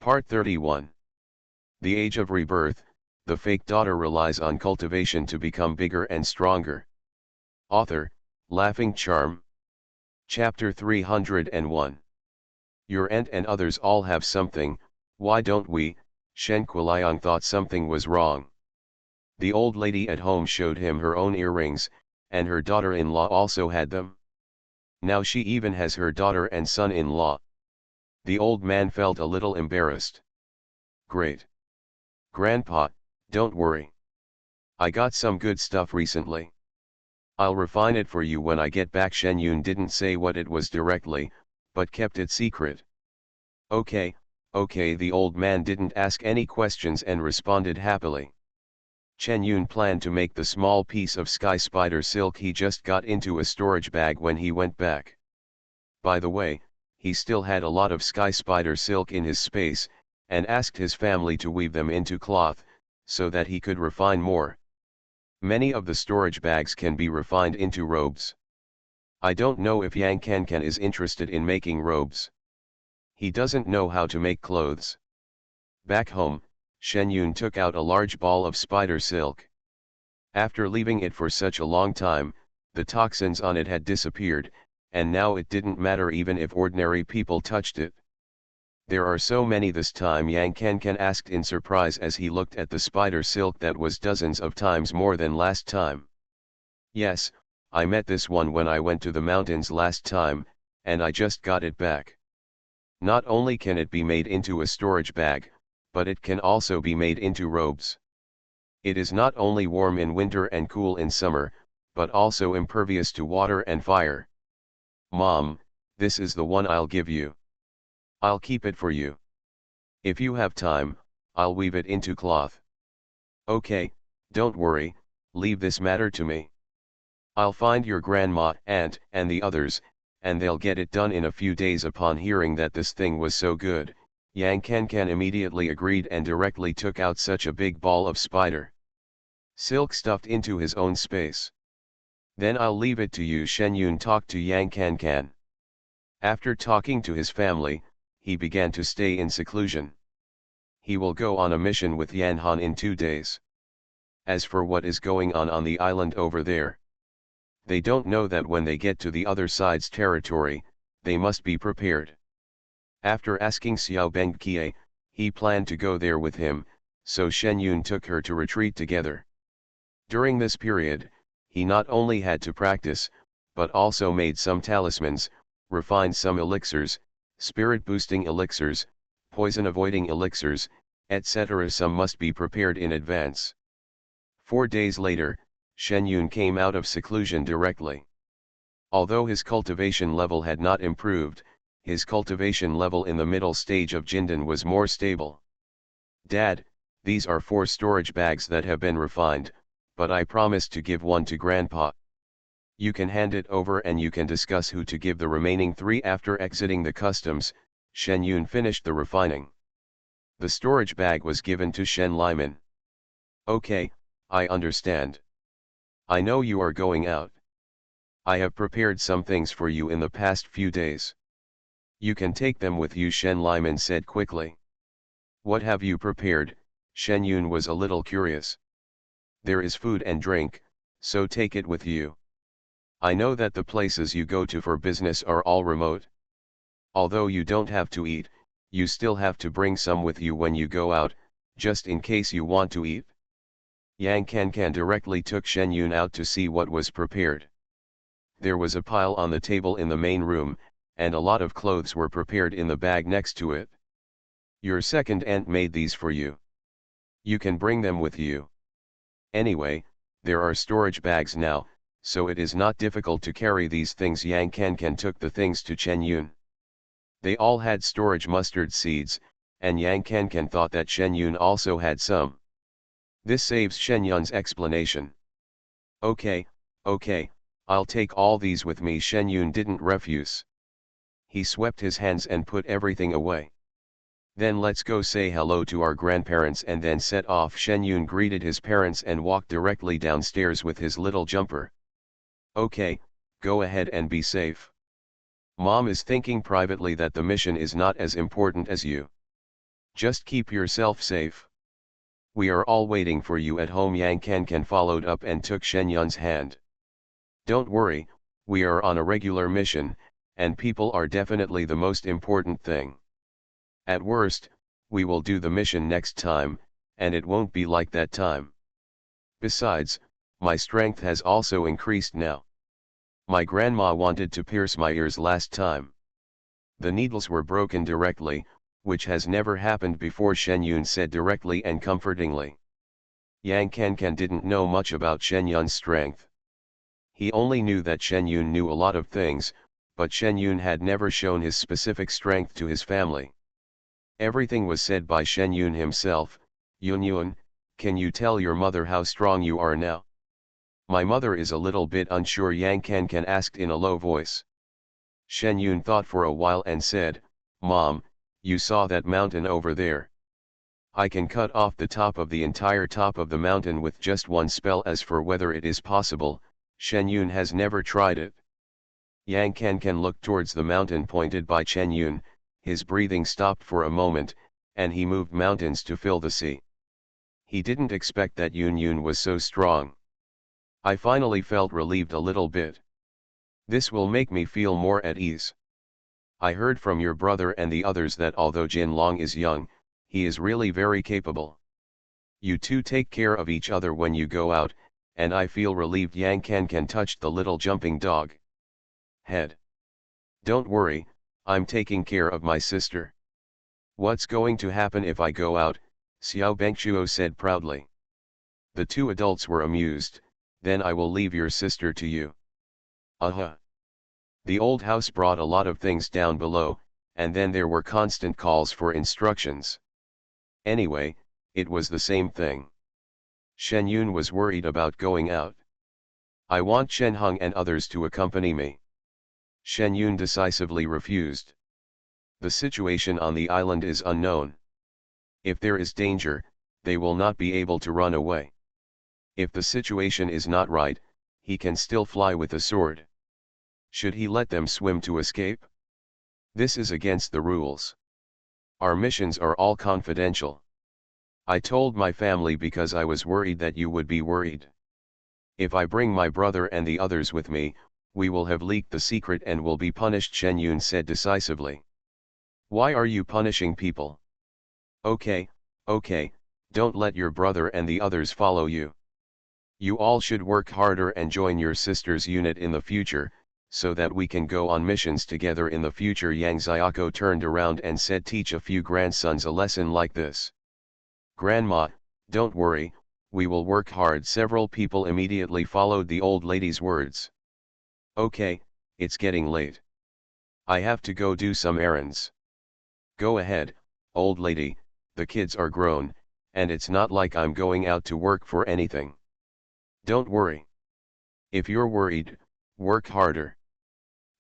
Part 31. The Age of Rebirth, the fake daughter relies on cultivation to become bigger and stronger. Author, Laughing Charm. Chapter 301. Your aunt and others all have something, why don't we? Shen Quiliang thought something was wrong. The old lady at home showed him her own earrings, and her daughter-in-law also had them. Now she even has her daughter and son-in-law. The old man felt a little embarrassed. Great. Grandpa, don't worry. I got some good stuff recently. I'll refine it for you when I get back. Shen Yun didn't say what it was directly, but kept it secret. Okay, the old man didn't ask any questions and responded happily. Chen Yun planned to make the small piece of sky spider silk he just got into a storage bag when he went back. By the way, he still had a lot of sky spider silk in his space, and asked his family to weave them into cloth, so that he could refine more. Many of the storage bags can be refined into robes. I don't know if Yang Kankan is interested in making robes. He doesn't know how to make clothes. Back home, Shen Yun took out a large ball of spider silk. After leaving it for such a long time, the toxins on it had disappeared, and now it didn't matter even if ordinary people touched it. There are so many this time, Yang Kankan asked in surprise as he looked at the spider silk that was dozens of times more than last time. Yes, I met this one when I went to the mountains last time, and I just got it back. Not only can it be made into a storage bag, but it can also be made into robes. It is not only warm in winter and cool in summer, but also impervious to water and fire. Mom, this is the one I'll give you. I'll keep it for you. If you have time, I'll weave it into cloth. Okay, don't worry, leave this matter to me. I'll find your grandma, aunt, and the others, and they'll get it done in a few days. Upon hearing that this thing was so good, Yang Kankan immediately agreed and directly took out such a big ball of spider silk stuffed into his own space. Then I'll leave it to you. Shen Yun talked to Yang Kankan. After talking to his family, he began to stay in seclusion. He will go on a mission with Yan Han in 2 days. As for what is going on the island over there, they don't know that when they get to the other side's territory, they must be prepared. After asking Xiao Bengkie, he planned to go there with him, so Shen Yun took her to retreat together. During this period, he not only had to practice, but also made some talismans, refined some elixirs, spirit-boosting elixirs, poison-avoiding elixirs, etc. Some must be prepared in advance. 4 days later, Shen Yun came out of seclusion directly. Although his cultivation level had not improved, his cultivation level in the middle stage of Jindan was more stable. Dad, these are 4 storage bags that have been refined, but I promised to give one to Grandpa. You can hand it over and you can discuss who to give the remaining 3 after exiting the customs. Shen Yun finished the refining. The storage bag was given to Shen Liman. Okay, I understand. I know you are going out. I have prepared some things for you in the past few days. You can take them with you, Shen Liman said quickly. What have you prepared? Shen Yun was a little curious. There is food and drink, so take it with you. I know that the places you go to for business are all remote. Although you don't have to eat, you still have to bring some with you when you go out, just in case you want to eat. Yang Kankan directly took Shen Yun out to see what was prepared. There was a pile on the table in the main room, and a lot of clothes were prepared in the bag next to it. Your second aunt made these for you. You can bring them with you. Anyway, there are storage bags now, so it is not difficult to carry these things. Yang Kankan took the things to Chen Yun. They all had storage mustard seeds, and Yang Kankan thought that Shen Yun also had some. This saves Shen Yun's explanation. Okay, I'll take all these with me. Shen Yun didn't refuse. He swept his hands and put everything away. Then let's go say hello to our grandparents and then set off. Shen Yun greeted his parents and walked directly downstairs with his little jumper. Okay, go ahead and be safe. Mom is thinking privately that the mission is not as important as you. Just keep yourself safe. We are all waiting for you at home. Yang Kankan followed up and took Shen Yun's hand. Don't worry, we are on a regular mission, and people are definitely the most important thing. At worst, we will do the mission next time, and it won't be like that time. Besides, my strength has also increased now. My grandma wanted to pierce my ears last time. The needles were broken directly, which has never happened before, Shen Yun said directly and comfortingly. Yang Kankan didn't know much about Shen Yun's strength. He only knew that Shen Yun knew a lot of things, but Shen Yun had never shown his specific strength to his family. Everything was said by Shen Yun himself. Yun Yun, can you tell your mother how strong you are now? My mother is a little bit unsure, Yang Kankan asked in a low voice. Shen Yun thought for a while and said, Mom, you saw that mountain over there? I can cut off the top of the entire top of the mountain with just one spell. As for whether it is possible, Shen Yun has never tried it. Yang Kankan looked towards the mountain pointed by Shen Yun. His breathing stopped for a moment, and he moved mountains to fill the sea. He didn't expect that Yun Yun was so strong. I finally felt relieved a little bit. This will make me feel more at ease. I heard from your brother and the others that although Jin Long is young, he is really very capable. You two take care of each other when you go out, and I feel relieved. Yang Kankan touched the little jumping dog head. Don't worry, I'm taking care of my sister. What's going to happen if I go out? Xiao Bengchuo said proudly. The two adults were amused. Then I will leave your sister to you. The old house brought a lot of things down below, and then there were constant calls for instructions. Anyway, it was the same thing. Shen Yun was worried about going out. I want Shen Hong and others to accompany me. Shen Yun decisively refused. The situation on the island is unknown. If there is danger, they will not be able to run away. If the situation is not right, he can still fly with a sword. Should he let them swim to escape? This is against the rules. Our missions are all confidential. I told my family because I was worried that you would be worried. If I bring my brother and the others with me, we will have leaked the secret and will be punished, Shen Yun said decisively. Why are you punishing people? Okay, don't let your brother and the others follow you. You all should work harder and join your sister's unit in the future, so that we can go on missions together in the future. Yang Xiaoko turned around and said, teach a few grandsons a lesson like this. Grandma, don't worry, we will work hard. Several people immediately followed the old lady's words. Okay, it's getting late. I have to go do some errands. Go ahead, old lady, the kids are grown, and it's not like I'm going out to work for anything. Don't worry. If you're worried, work harder.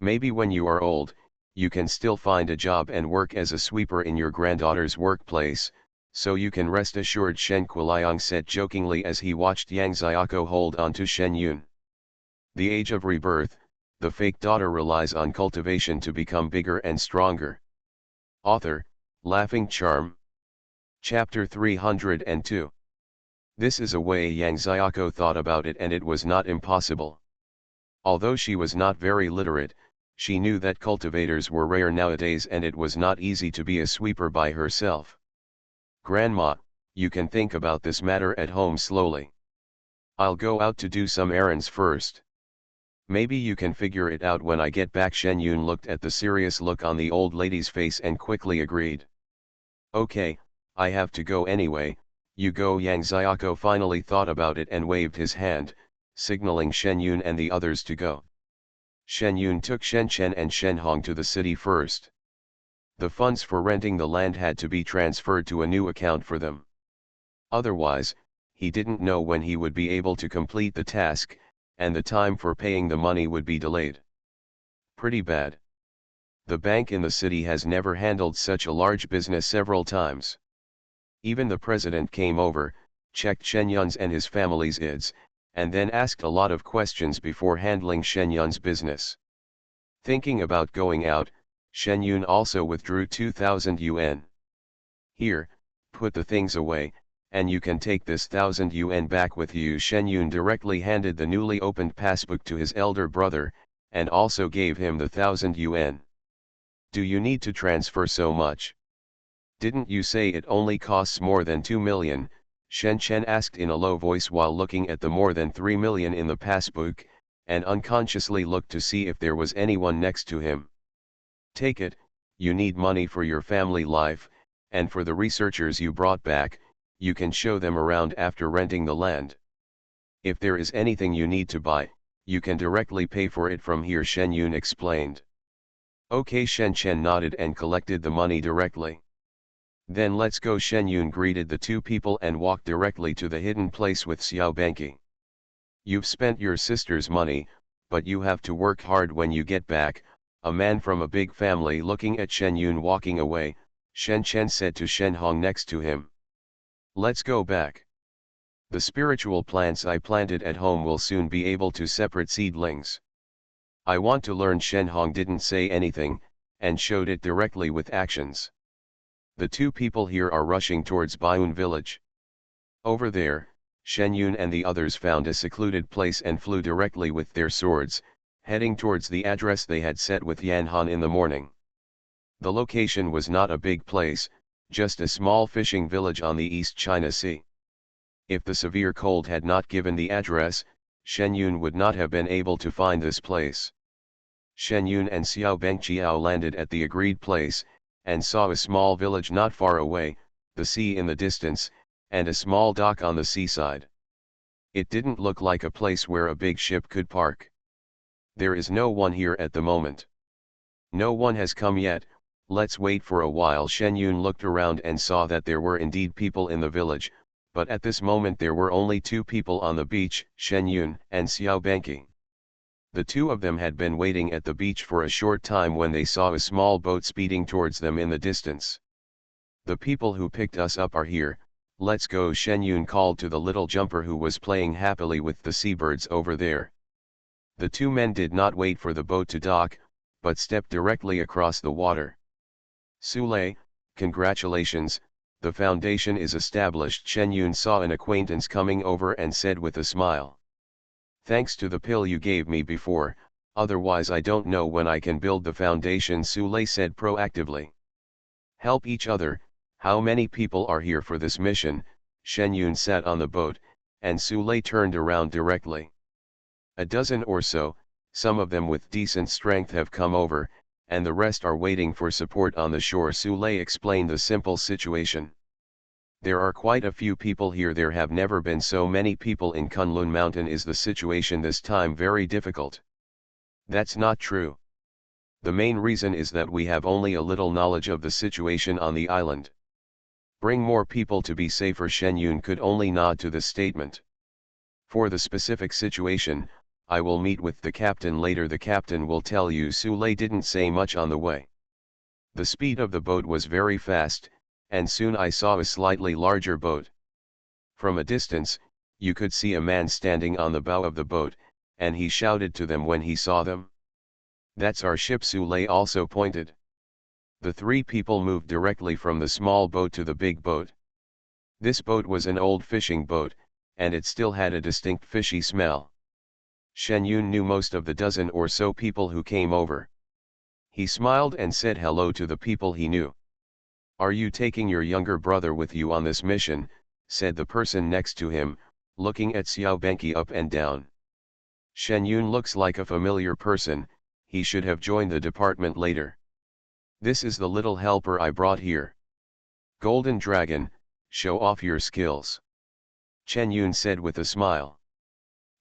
Maybe when you are old, you can still find a job and work as a sweeper in your granddaughter's workplace, so you can rest assured, Shen Kuliang said jokingly as he watched Yang Xiaoko hold on to Shen Yun. The age of rebirth, the fake daughter relies on cultivation to become bigger and stronger. Author, Laughing Charm. Chapter 302. This is a way Yang Xiaoko thought about it, and it was not impossible. Although she was not very literate, she knew that cultivators were rare nowadays and it was not easy to be a sweeper by herself. Grandma, you can think about this matter at home slowly. I'll go out to do some errands first. Maybe you can figure it out when I get back. Shen Yun looked at the serious look on the old lady's face and quickly agreed. Okay, I have to go anyway, you go. Yang Xiaoko finally thought about it and waved his hand, signaling Shen Yun and the others to go. Shen Yun took Shen Chen and Shen Hong to the city first. The funds for renting the land had to be transferred to a new account for them. Otherwise, he didn't know when he would be able to complete the task, and the time for paying the money would be delayed. Pretty bad. The bank in the city has never handled such a large business several times. Even the president came over, checked Shen Yun's and his family's IDs, and then asked a lot of questions before handling Shen Yun's business. Thinking about going out, Shen Yun also withdrew 2,000 yuan. Here, put the things away, and you can take this 1,000 yuan back with you. Shen Yun directly handed the newly opened passbook to his elder brother, and also gave him the 1,000 yuan. Do you need to transfer so much? Didn't you say it only costs more than 2 million? Shen Chen asked in a low voice while looking at the more than 3 million in the passbook, and unconsciously looked to see if there was anyone next to him. Take it, you need money for your family life, and for the researchers you brought back, you can show them around after renting the land. If there is anything you need to buy, you can directly pay for it from here, Shen Yun explained. Okay, Shen Chen nodded and collected the money directly. Then let's go. Shen Yun greeted the two people and walked directly to the hidden place with Xiao Banqi. You've spent your sister's money, but you have to work hard when you get back. A man from a big family looking at Shen Yun walking away, Shen Chen said to Shen Hong next to him. Let's go back. The spiritual plants I planted at home will soon be able to separate seedlings. I want to learn. Shen Hong didn't say anything, and showed it directly with actions. The two people here are rushing towards Baiyun village. Over there, Shen Yun and the others found a secluded place and flew directly with their swords, heading towards the address they had set with Yan Han in the morning. The location was not a big place, just a small fishing village on the East China Sea. If the severe cold had not given the address, Shen Yun would not have been able to find this place. Shen Yun and Xiao Bengqiao landed at the agreed place, and saw a small village not far away, the sea in the distance, and a small dock on the seaside. It didn't look like a place where a big ship could park. There is no one here at the moment. No one has come yet, let's wait for a while. Shen Yun looked around and saw that there were indeed people in the village, but at this moment there were only two people on the beach, Shen Yun and Xiao Banqi. The two of them had been waiting at the beach for a short time when they saw a small boat speeding towards them in the distance. The people who picked us up are here, let's go. Shen Yun called to the little jumper who was playing happily with the seabirds over there. The two men did not wait for the boat to dock, but stepped directly across the water. Sule, congratulations, the foundation is established. Shen Yun saw an acquaintance coming over and said with a smile. Thanks to the pill you gave me before, otherwise I don't know when I can build the foundation, Sule said proactively. Help each other. How many people are here for this mission? Shen Yun sat on the boat, and Sule turned around directly. A dozen or so, some of them with decent strength have come over, and the rest are waiting for support on the shore. Sule explained the simple situation. There are quite a few people here. There have never been so many people in Kunlun Mountain. Is the situation this time very difficult? That's not true. The main reason is that we have only a little knowledge of the situation on the island. Bring more people to be safer. Shen Yun could only nod to this statement. For the specific situation, I will meet with the captain later. The captain will tell you. Sule didn't say much on the way. The speed of the boat was very fast, and soon I saw a slightly larger boat. From a distance, you could see a man standing on the bow of the boat, and he shouted to them when he saw them. That's our ship. Sule also pointed. The three people moved directly from the small boat to the big boat. This boat was an old fishing boat, and it still had a distinct fishy smell. Shen Yun knew most of the dozen or so people who came over. He smiled and said hello to the people he knew. Are you taking your younger brother with you on this mission? Said the person next to him, looking at Xiao Banqi up and down. Shen Yun looks like a familiar person, he should have joined the department later. This is the little helper I brought here. Golden Dragon, show off your skills. Chen Yun said with a smile.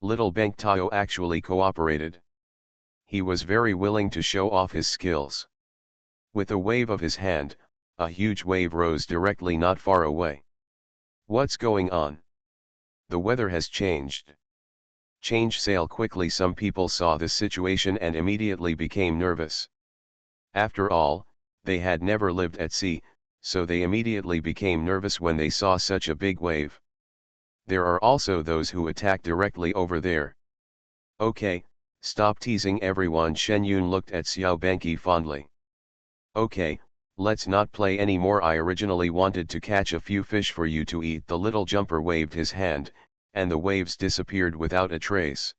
Little Beng Tao actually cooperated. He was very willing to show off his skills. With a wave of his hand, a huge wave rose directly not far away. What's going on? The weather has changed. Change sail quickly. Some people saw this situation and immediately became nervous. After all, they had never lived at sea, so they immediately became nervous when they saw such a big wave. There are also those who attack directly over there. Okay, stop teasing everyone. Shen Yun looked at Xiao Banqi fondly. Okay, Let's not play any more. I originally wanted to catch a few fish for you to eat. The little jumper waved his hand, and the waves disappeared without a trace.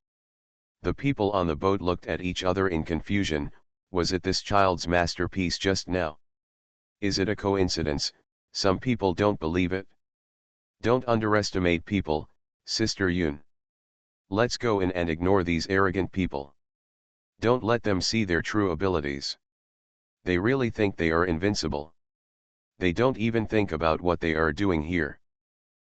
The people on the boat looked at each other in confusion. Was it this child's masterpiece just now? Is it a coincidence? Some people don't believe it. Don't underestimate people, Sister Yoon. Let's go in and ignore these arrogant people. Don't let them see their true abilities. They really think they are invincible. They don't even think about what they are doing here.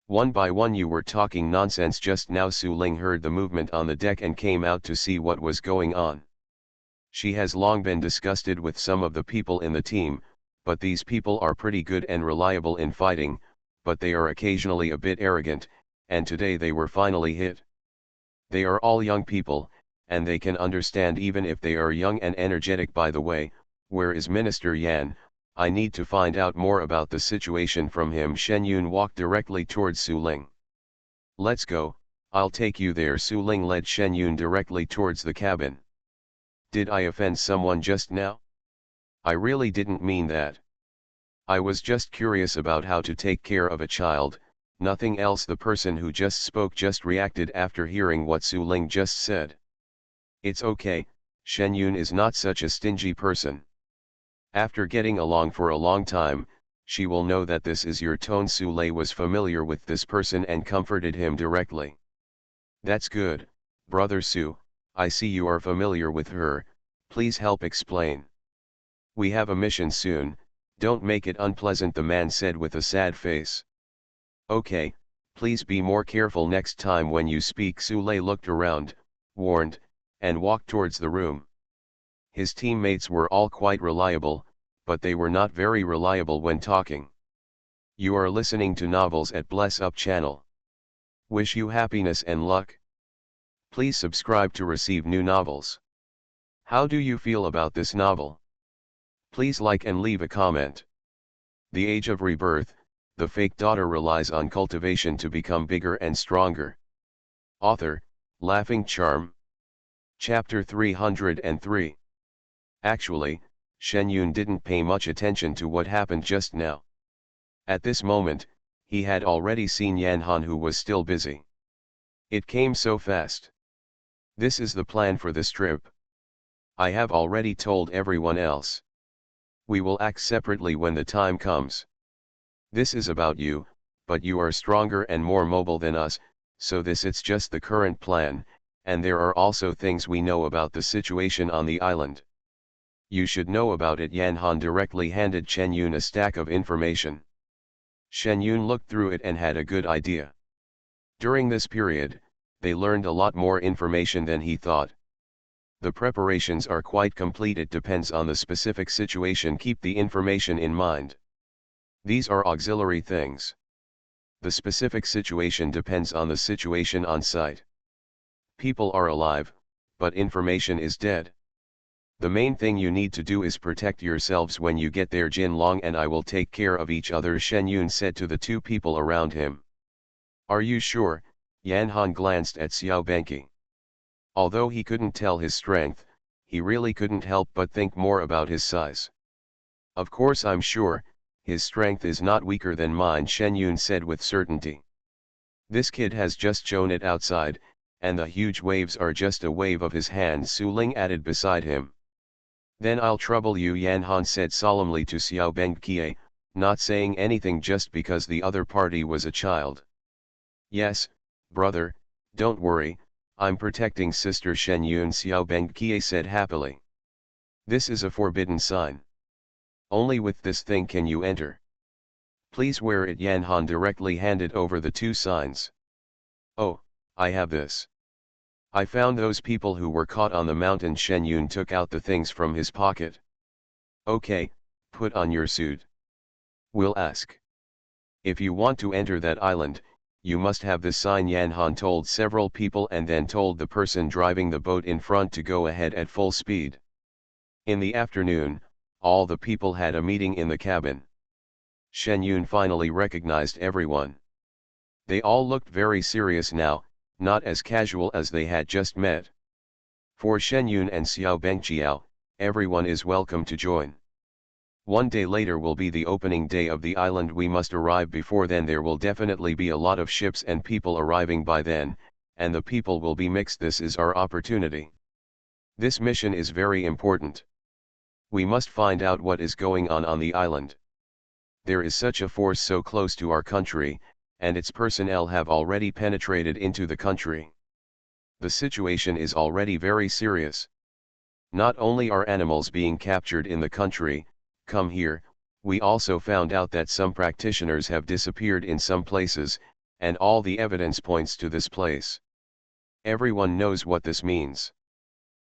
One by one. You were talking nonsense just now. Su Ling heard the movement on the deck and came out to see what was going on. She has long been disgusted with some of the people in the team, but these people are pretty good and reliable in fighting, but they are occasionally a bit arrogant, and today they were finally hit. They are all young people, and they can understand even if they are young and energetic. By the way, where is Minister Yan? I need to find out more about the situation from him. Shen Yun walked directly towards Su Ling. Let's go, I'll take you there. Su Ling led Shen Yun directly towards the cabin. Did I offend someone just now? I really didn't mean that. I was just curious about how to take care of a child, nothing else. The person who just spoke just reacted after hearing what Su Ling just said. It's okay, Shen Yun is not such a stingy person. After getting along for a long time, she will know that this is your tone. Su Lei was familiar with this person and comforted him directly. That's good, Brother Su, I see you are familiar with her, please help explain. We have a mission soon, don't make it unpleasant, the man said with a sad face. Okay, please be more careful next time when you speak. Su Lei looked around, warned, and walked towards the room. His teammates were all quite reliable, but they were not very reliable when talking. You are listening to Novels at Bless Up channel. Wish you happiness and luck. Please subscribe to receive new novels. How do you feel about this novel? Please like and leave a comment. The Age of Rebirth, the fake daughter relies on cultivation to become bigger and stronger. Author, Laughing Charm. Chapter 303. Actually, Shen Yun didn't pay much attention to what happened just now. At this moment, he had already seen Yan Han, who was still busy. It came so fast. This is the plan for this trip. I have already told everyone else. We will act separately when the time comes. This is about you, but you are stronger and more mobile than us, so it's just the current plan, and there are also things we know about the situation on the island. You should know about it. Yan Han directly handed Shen Yun a stack of information. Shen Yun looked through it and had a good idea. During this period, they learned a lot more information than he thought. The preparations are quite complete. It depends on the specific situation. Keep the information in mind. These are auxiliary things. The specific situation depends on the situation on site. People are alive, but information is dead. The main thing you need to do is protect yourselves when you get there. Jin Long and I will take care of each other, Shen Yun said to the two people around him. Are you sure? Yan Han glanced at Xiao Benqi. Although he couldn't tell his strength, he really couldn't help but think more about his size. Of course I'm sure, his strength is not weaker than mine, Shen Yun said with certainty. This kid has just shown it outside, and the huge waves are just a wave of his hand, Su Ling added beside him. Then I'll trouble you, Yan Han said solemnly to Xiao Benqi, not saying anything just because the other party was a child. Yes, brother, don't worry, I'm protecting Sister Shen Yun, Xiao Benqi said happily. This is a forbidden sign. Only with this thing can you enter. Please wear it. Yan Han directly handed over the two signs. Oh, I have this. I found those people who were caught on the mountain. Shen Yun took out the things from his pocket. Okay, put on your suit. We'll ask. If you want to enter that island, you must have this sign, Yan Han told several people and then told the person driving the boat in front to go ahead at full speed. In the afternoon, all the people had a meeting in the cabin. Shen Yun finally recognized everyone. They all looked very serious now, not as casual as they had just met. For Shen Yun and Xiao Benqiao, everyone is welcome to join. One day later will be the opening day of the island. We must arrive before then. There will definitely be a lot of ships and people arriving by then, and the people will be mixed. This is our opportunity. This mission is very important. We must find out what is going on the island. There is such a force so close to our country, and its personnel have already penetrated into the country. The situation is already very serious. Not only are animals being captured in the country, come here, we also found out that some practitioners have disappeared in some places, and all the evidence points to this place. Everyone knows what this means.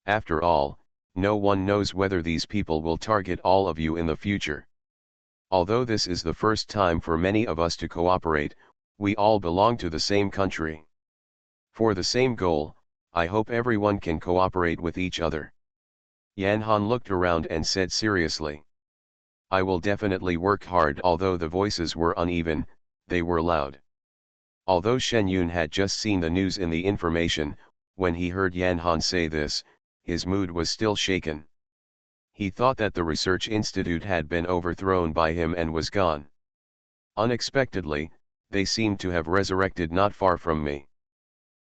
After all, no one knows whether these people will target all of you in the future. Although this is the first time for many of us to cooperate, we all belong to the same country. For the same goal, I hope everyone can cooperate with each other. Yan Han looked around and said seriously. I will definitely work hard. Although the voices were uneven, they were loud. Although Shen Yun had just seen the news in the information, when he heard Yan Han say this, his mood was still shaken. He thought that the research institute had been overthrown by him and was gone. Unexpectedly, they seemed to have resurrected not far from me.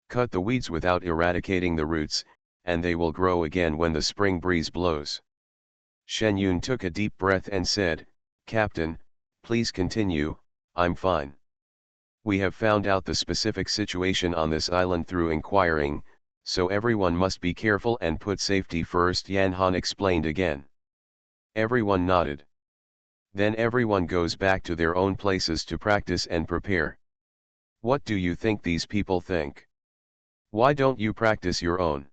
Cut the weeds without eradicating the roots, and they will grow again when the spring breeze blows. Shen Yun took a deep breath and said, Captain, please continue, I'm fine. We have found out the specific situation on this island through inquiring, so everyone must be careful and put safety first, Yan Han explained again. Everyone nodded. Then everyone goes back to their own places to practice and prepare. What do you think these people think? Why don't you practice your own?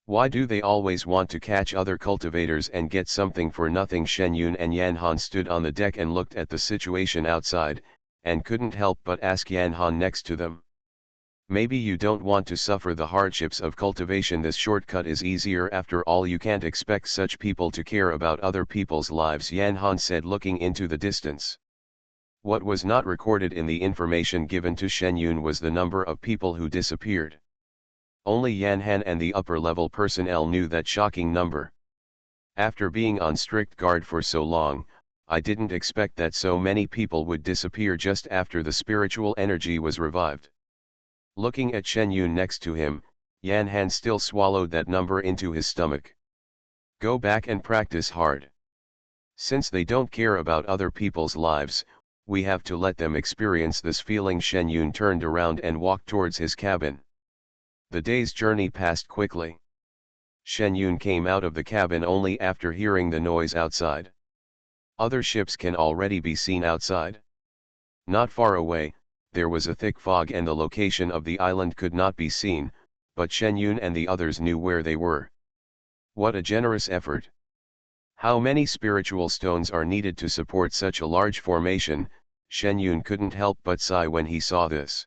Why do they always want to catch other cultivators and get something for nothing? Shen Yun and Yan Han stood on the deck and looked at the situation outside, and couldn't help but ask Yan Han next to them. Maybe you don't want to suffer the hardships of cultivation. This shortcut is easier. After all, you can't expect such people to care about other people's lives, Yan Han said, looking into the distance. What was not recorded in the information given to Shen Yun was the number of people who disappeared. Only Yan Han and the upper-level personnel knew that shocking number. After being on strict guard for so long, I didn't expect that so many people would disappear just after the spiritual energy was revived. Looking at Shen Yun next to him, Yan Han still swallowed that number into his stomach. Go back and practice hard. Since they don't care about other people's lives, we have to let them experience this feeling. Shen Yun turned around and walked towards his cabin. The day's journey passed quickly. Shen Yun came out of the cabin only after hearing the noise outside. Other ships can already be seen outside. Not far away, there was a thick fog and the location of the island could not be seen, but Shen Yun and the others knew where they were. What a generous effort! How many spiritual stones are needed to support such a large formation? Shen Yun couldn't help but sigh when he saw this.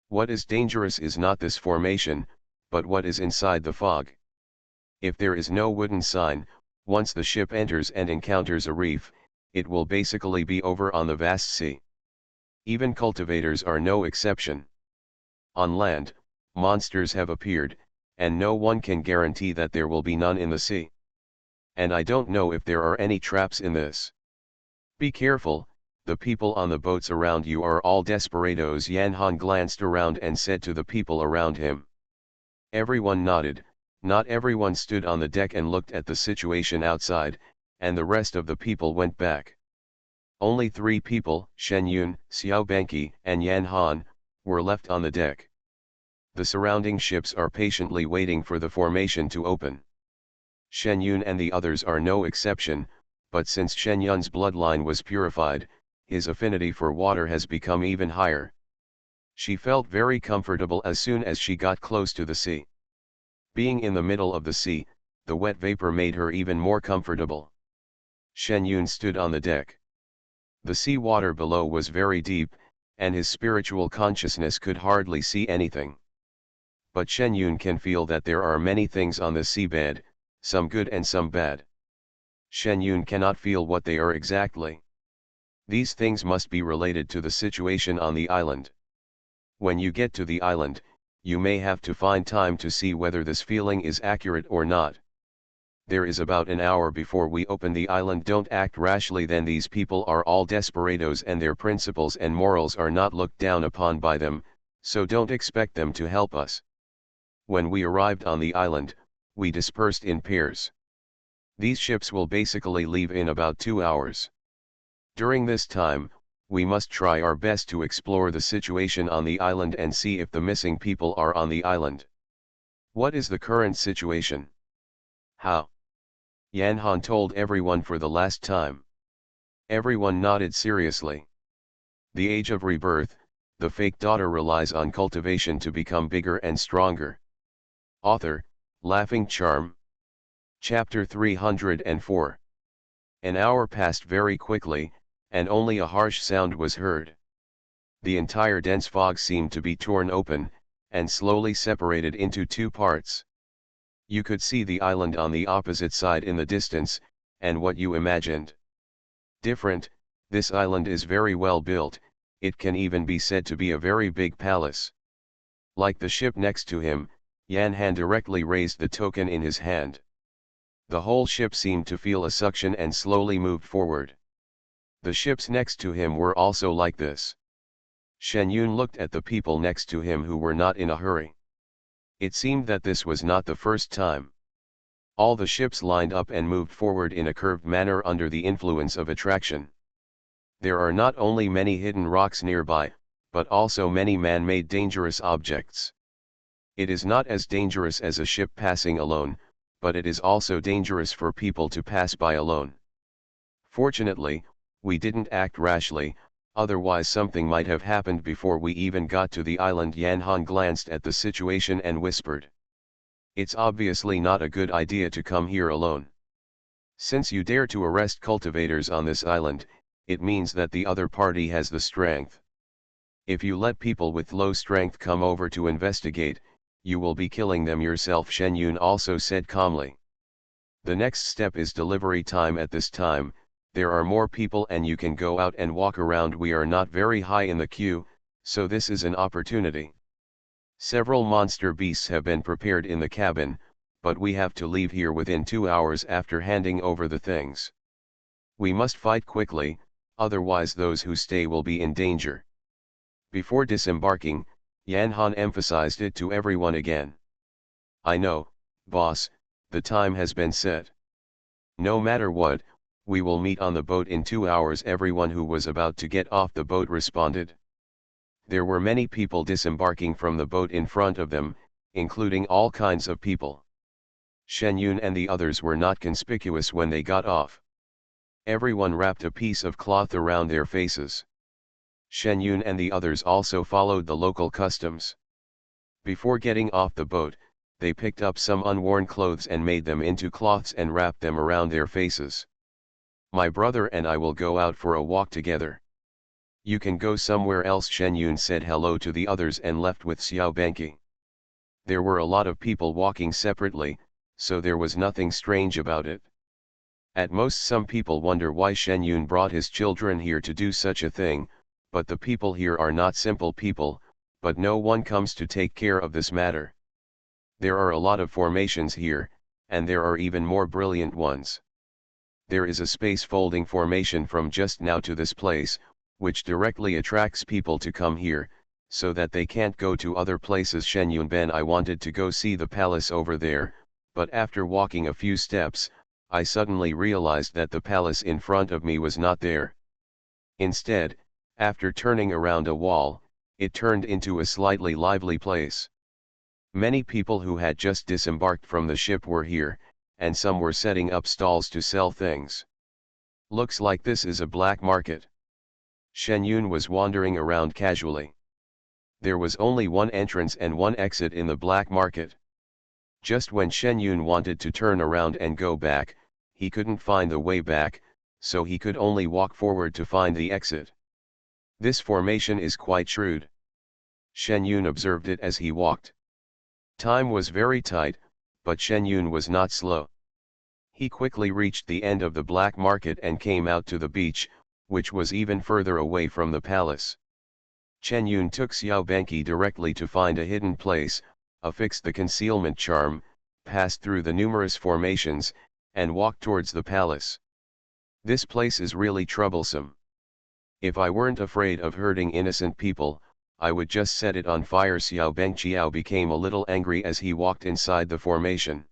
What is dangerous is not this formation, but what is inside the fog. If there is no wooden sign, once the ship enters and encounters a reef, it will basically be over on the vast sea. Even cultivators are no exception. On land, monsters have appeared, and no one can guarantee that there will be none in the sea. And I don't know if there are any traps in this. Be careful, the people on the boats around you are all desperados. Yan Han glanced around and said to the people around him. Everyone nodded. Not everyone stood on the deck and looked at the situation outside, and the rest of the people went back. Only 3 people, Shen Yun, Xiao Banqi, and Yan Han, were left on the deck. The surrounding ships are patiently waiting for the formation to open. Shen Yun and the others are no exception, but since Shen Yun's bloodline was purified, his affinity for water has become even higher. She felt very comfortable as soon as she got close to the sea. Being in the middle of the sea, the wet vapor made her even more comfortable. Shen Yun stood on the deck. The sea water below was very deep, and his spiritual consciousness could hardly see anything. But Shen Yun can feel that there are many things on the seabed, some good and some bad. Shen Yun cannot feel what they are exactly. These things must be related to the situation on the island. When you get to the island, you may have to find time to see whether this feeling is accurate or not. There is about an hour before we open the island. Don't act rashly then. These people are all desperados and their principles and morals are not looked down upon by them, so don't expect them to help us. When we arrived on the island, we dispersed in pairs. These ships will basically leave in about 2 hours. During this time, we must try our best to explore the situation on the island and see if the missing people are on the island. What is the current situation? How? Yan Han told everyone for the last time. Everyone nodded seriously. The age of rebirth, the fake daughter relies on cultivation to become bigger and stronger. Author, Laughing Charm. Chapter 304. An hour passed very quickly, and only a harsh sound was heard. The entire dense fog seemed to be torn open, and slowly separated into 2 parts. You could see the island on the opposite side in the distance, and what you imagined. Different, this island is very well built, it can even be said to be a very big palace. Like the ship next to him, Yan Han directly raised the token in his hand. The whole ship seemed to feel a suction and slowly moved forward. The ships next to him were also like this. Shen Yun looked at the people next to him who were not in a hurry. It seemed that this was not the first time. All the ships lined up and moved forward in a curved manner under the influence of attraction. There are not only many hidden rocks nearby, but also many man-made dangerous objects. It is not as dangerous as a ship passing alone, but it is also dangerous for people to pass by alone. Fortunately, we didn't act rashly, otherwise something might have happened before we even got to the island. Yan Han glanced at the situation and whispered. It's obviously not a good idea to come here alone. Since you dare to arrest cultivators on this island, it means that the other party has the strength. If you let people with low strength come over to investigate, you will be killing them yourself, Shen Yun also said calmly. The next step is delivery time. At this time, there are more people and you can go out and walk around. We are not very high in the queue, so this is an opportunity. Several monster beasts have been prepared in the cabin, but we have to leave here within 2 hours after handing over the things. We must fight quickly, otherwise those who stay will be in danger. Before disembarking, Yan Han emphasized it to everyone again. I know, boss, the time has been set. No matter what, we will meet on the boat in 2 hours. Everyone who was about to get off the boat responded. There were many people disembarking from the boat in front of them, including all kinds of people. Shen Yun and the others were not conspicuous when they got off. Everyone wrapped a piece of cloth around their faces. Shen Yun and the others also followed the local customs. Before getting off the boat, they picked up some unworn clothes and made them into cloths and wrapped them around their faces. My brother and I will go out for a walk together. You can go somewhere else. Shen Yun said hello to the others and left with Xiao Benqi. There were a lot of people walking separately, so there was nothing strange about it. At most some people wonder why Shen Yun brought his children here to do such a thing, but the people here are not simple people, but no one comes to take care of this matter. There are a lot of formations here, and there are even more brilliant ones. There is a space folding formation from just now to this place, which directly attracts people to come here, so that they can't go to other places. Shen Yun Ben, I wanted to go see the palace over there, but after walking a few steps, I suddenly realized that the palace in front of me was not there. Instead, after turning around a wall, it turned into a slightly lively place. Many people who had just disembarked from the ship were here, and some were setting up stalls to sell things. Looks like this is a black market. Shen Yun was wandering around casually. There was only one entrance and one exit in the black market. Just when Shen Yun wanted to turn around and go back, he couldn't find the way back, so he could only walk forward to find the exit. This formation is quite shrewd. Shen Yun observed it as he walked. Time was very tight, but Shen Yun was not slow. He quickly reached the end of the black market and came out to the beach, which was even further away from the palace. Shen Yun took Xiao Benqi directly to find a hidden place, affixed the concealment charm, passed through the numerous formations, and walked towards the palace. This place is really troublesome. If I weren't afraid of hurting innocent people, I would just set it on fire. Xiao Bengqiao became a little angry as he walked inside the formation.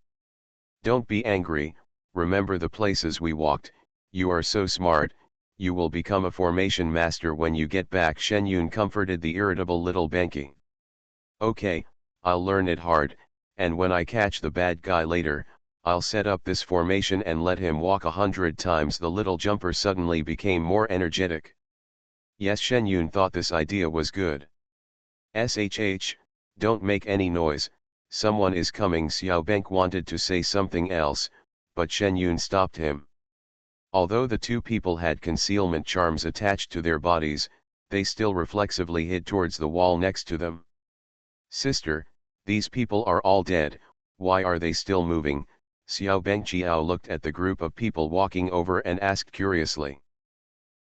Don't be angry, remember the places we walked, you are so smart, you will become a formation master when you get back. Shen Yun comforted the irritable little Benqi. Okay, I'll learn it hard, and when I catch the bad guy later, I'll set up this formation and let him walk 100 times. The little jumper suddenly became more energetic. Yes, Shen Yun thought this idea was good. SHH, don't make any noise, someone is coming. Xiao Benq wanted to say something else, but Shen Yun stopped him. Although the two people had concealment charms attached to their bodies, they still reflexively hid towards the wall next to them. Sister, these people are all dead, why are they still moving? Xiao Bengqiao looked at the group of people walking over and asked curiously.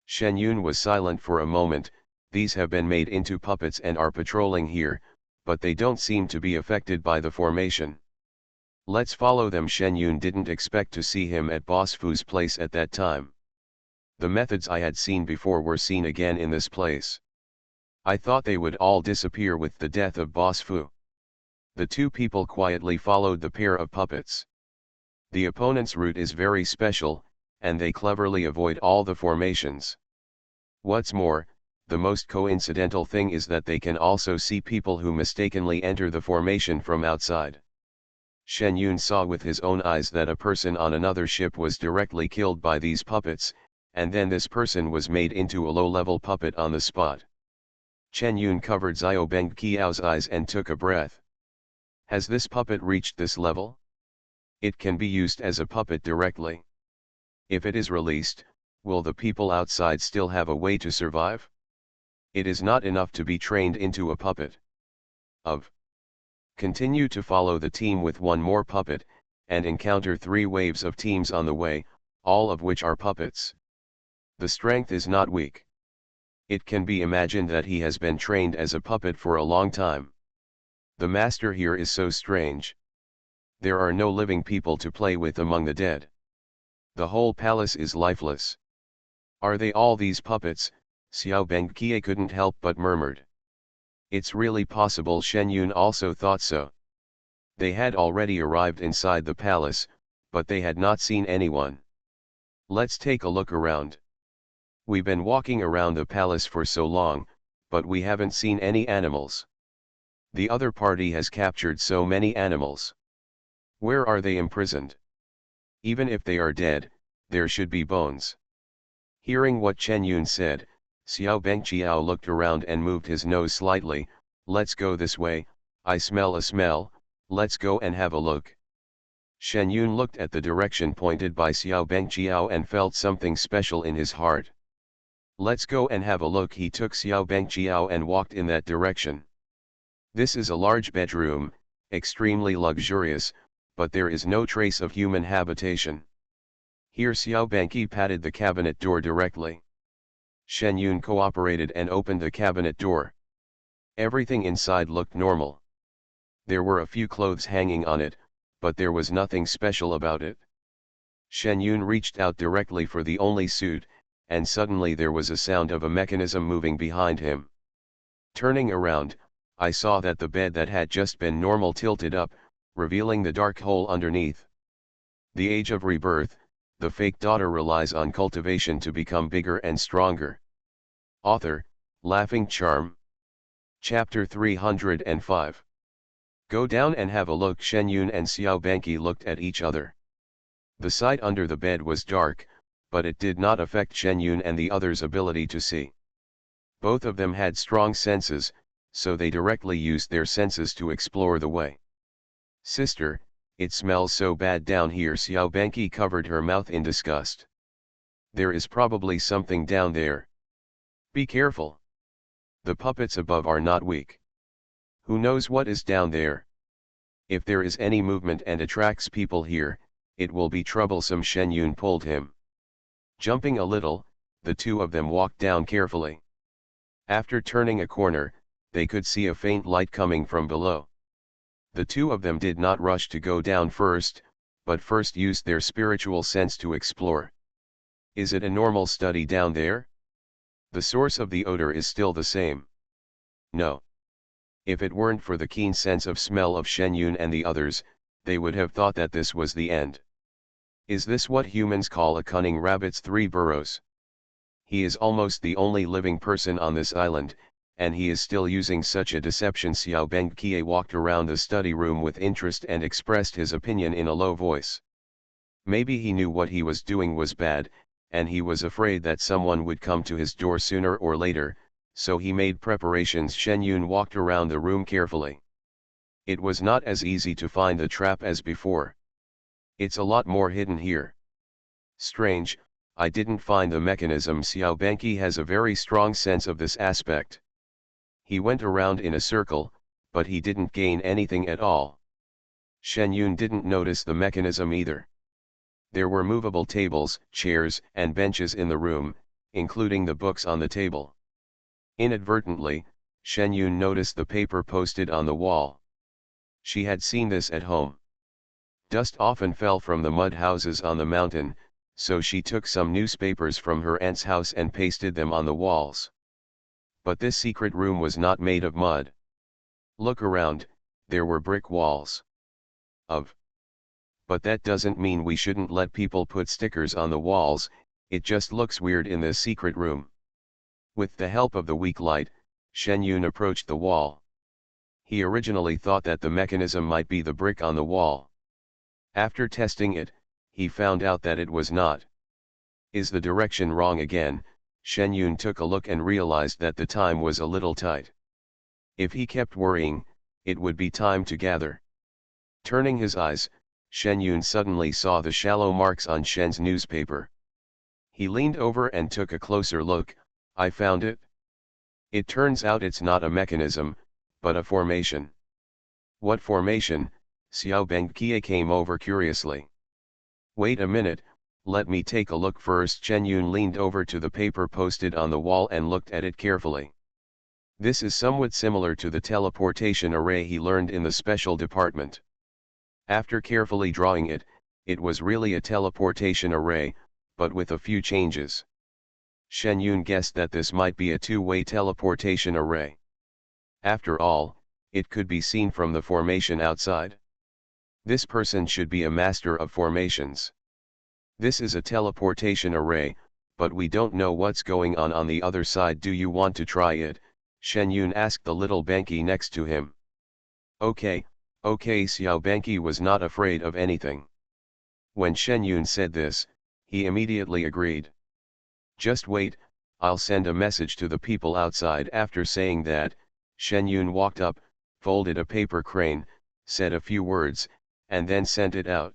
Shen Yun was silent for a moment. These have been made into puppets and are patrolling here, but they don't seem to be affected by the formation. Let's follow them. Shen Yun didn't expect to see him at Boss Fu's place at that time. The methods I had seen before were seen again in this place. I thought they would all disappear with the death of Boss Fu. The two people quietly followed the pair of puppets. The opponent's route is very special, and they cleverly avoid all the formations. What's more, the most coincidental thing is that they can also see people who mistakenly enter the formation from outside. Shen Yun saw with his own eyes that a person on another ship was directly killed by these puppets, and then this person was made into a low-level puppet on the spot. Shen Yun covered Xiao Bengqiao's eyes and took a breath. Has this puppet reached this level? It can be used as a puppet directly. If it is released, will the people outside still have a way to survive? It is not enough to be trained into a puppet. Continue to follow the team with one more puppet, and encounter 3 waves of teams on the way, all of which are puppets. The strength is not weak. It can be imagined that he has been trained as a puppet for a long time. The master here is so strange. There are no living people to play with among the dead. The whole palace is lifeless. Are they all these puppets? Xiao Bengqiao couldn't help but murmured. It's really possible. Shen Yun also thought so. They had already arrived inside the palace, but they had not seen anyone. Let's take a look around. We've been walking around the palace for so long, but we haven't seen any animals. The other party has captured so many animals. Where are they imprisoned? Even if they are dead, there should be bones. Hearing what Shen Yun said, Xiao Bengqiao looked around and moved his nose slightly. Let's go this way, I smell a smell, let's go and have a look. Shen Yun looked at the direction pointed by Xiao Bengqiao and felt something special in his heart. Let's go and have a look. He took Xiao Bengqiao and walked in that direction. This is a large bedroom, extremely luxurious, but there is no trace of human habitation. Here Xiao Bengqi patted the cabinet door directly. Shen Yun cooperated and opened the cabinet door. Everything inside looked normal. There were a few clothes hanging on it, but there was nothing special about it. Shen Yun reached out directly for the only suit, and suddenly there was a sound of a mechanism moving behind him. Turning around, I saw that the bed that had just been normal tilted up, revealing the dark hole underneath. The Age of Rebirth, the fake daughter relies on cultivation to become bigger and stronger. Author, Laughing Charm. Chapter 305. Go down and have a look. Shen Yun and Xiao Bengqi looked at each other. The side under the bed was dark, but it did not affect Shen Yun and the others' ability to see. Both of them had strong senses, so they directly used their senses to explore the way. Sister, it smells so bad down here. Xiao Bengqi covered her mouth in disgust. There is probably something down there. Be careful. The puppets above are not weak. Who knows what is down there? If there is any movement and attracts people here, it will be troublesome. Shen Yun pulled him. Jumping a little, the two of them walked down carefully. After turning a corner, they could see a faint light coming from below. The two of them did not rush to go down first, but first used their spiritual sense to explore. Is it a normal study down there? The source of the odor is still the same. No. If it weren't for the keen sense of smell of Shen Yun and the others, they would have thought that this was the end. Is this what humans call a cunning rabbit's 3 burrows? He is almost the only living person on this island, and he is still using such a deception. Xiao Bengqiye walked around the study room with interest and expressed his opinion in a low voice. Maybe he knew what he was doing was bad, and he was afraid that someone would come to his door sooner or later, so he made preparations. Shen Yun walked around the room carefully. It was not as easy to find the trap as before. It's a lot more hidden here. Strange, I didn't find the mechanism. Xiao Banqi has a very strong sense of this aspect. He went around in a circle, but he didn't gain anything at all. Shen Yun didn't notice the mechanism either. There were movable tables, chairs, and benches in the room, including the books on the table. Inadvertently, Shen Yun noticed the paper posted on the wall. She had seen this at home. Dust often fell from the mud houses on the mountain, so she took some newspapers from her aunt's house and pasted them on the walls. But this secret room was not made of mud. Look around, there were brick walls. But that doesn't mean we shouldn't let people put stickers on the walls, it just looks weird in this secret room. With the help of the weak light, Shen Yun approached the wall. He originally thought that the mechanism might be the brick on the wall. After testing it, he found out that it was not. Is the direction wrong again? Shen Yun took a look and realized that the time was a little tight. If he kept worrying, it would be time to gather. Turning his eyes, Shen Yun suddenly saw the shallow marks on Shen's newspaper. He leaned over and took a closer look. I found it. It turns out it's not a mechanism, but a formation. What formation? Xiao Bengqiye came over curiously. Wait a minute, let me take a look first. Shen Yun leaned over to the paper posted on the wall and looked at it carefully. This is somewhat similar to the teleportation array he learned in the special department. After carefully drawing it, it was really a teleportation array, but with a few changes. Shen Yun guessed that this might be a two-way teleportation array. After all, it could be seen from the formation outside. This person should be a master of formations. This is a teleportation array, but we don't know what's going on the other side. Do you want to try it? Shen Yun asked the little Banqi next to him. Okay. Xiao Banqi was not afraid of anything. When Shen Yun said this, he immediately agreed. Just wait, I'll send a message to the people outside. After saying that, Shen Yun walked up, folded a paper crane, said a few words, and then sent it out.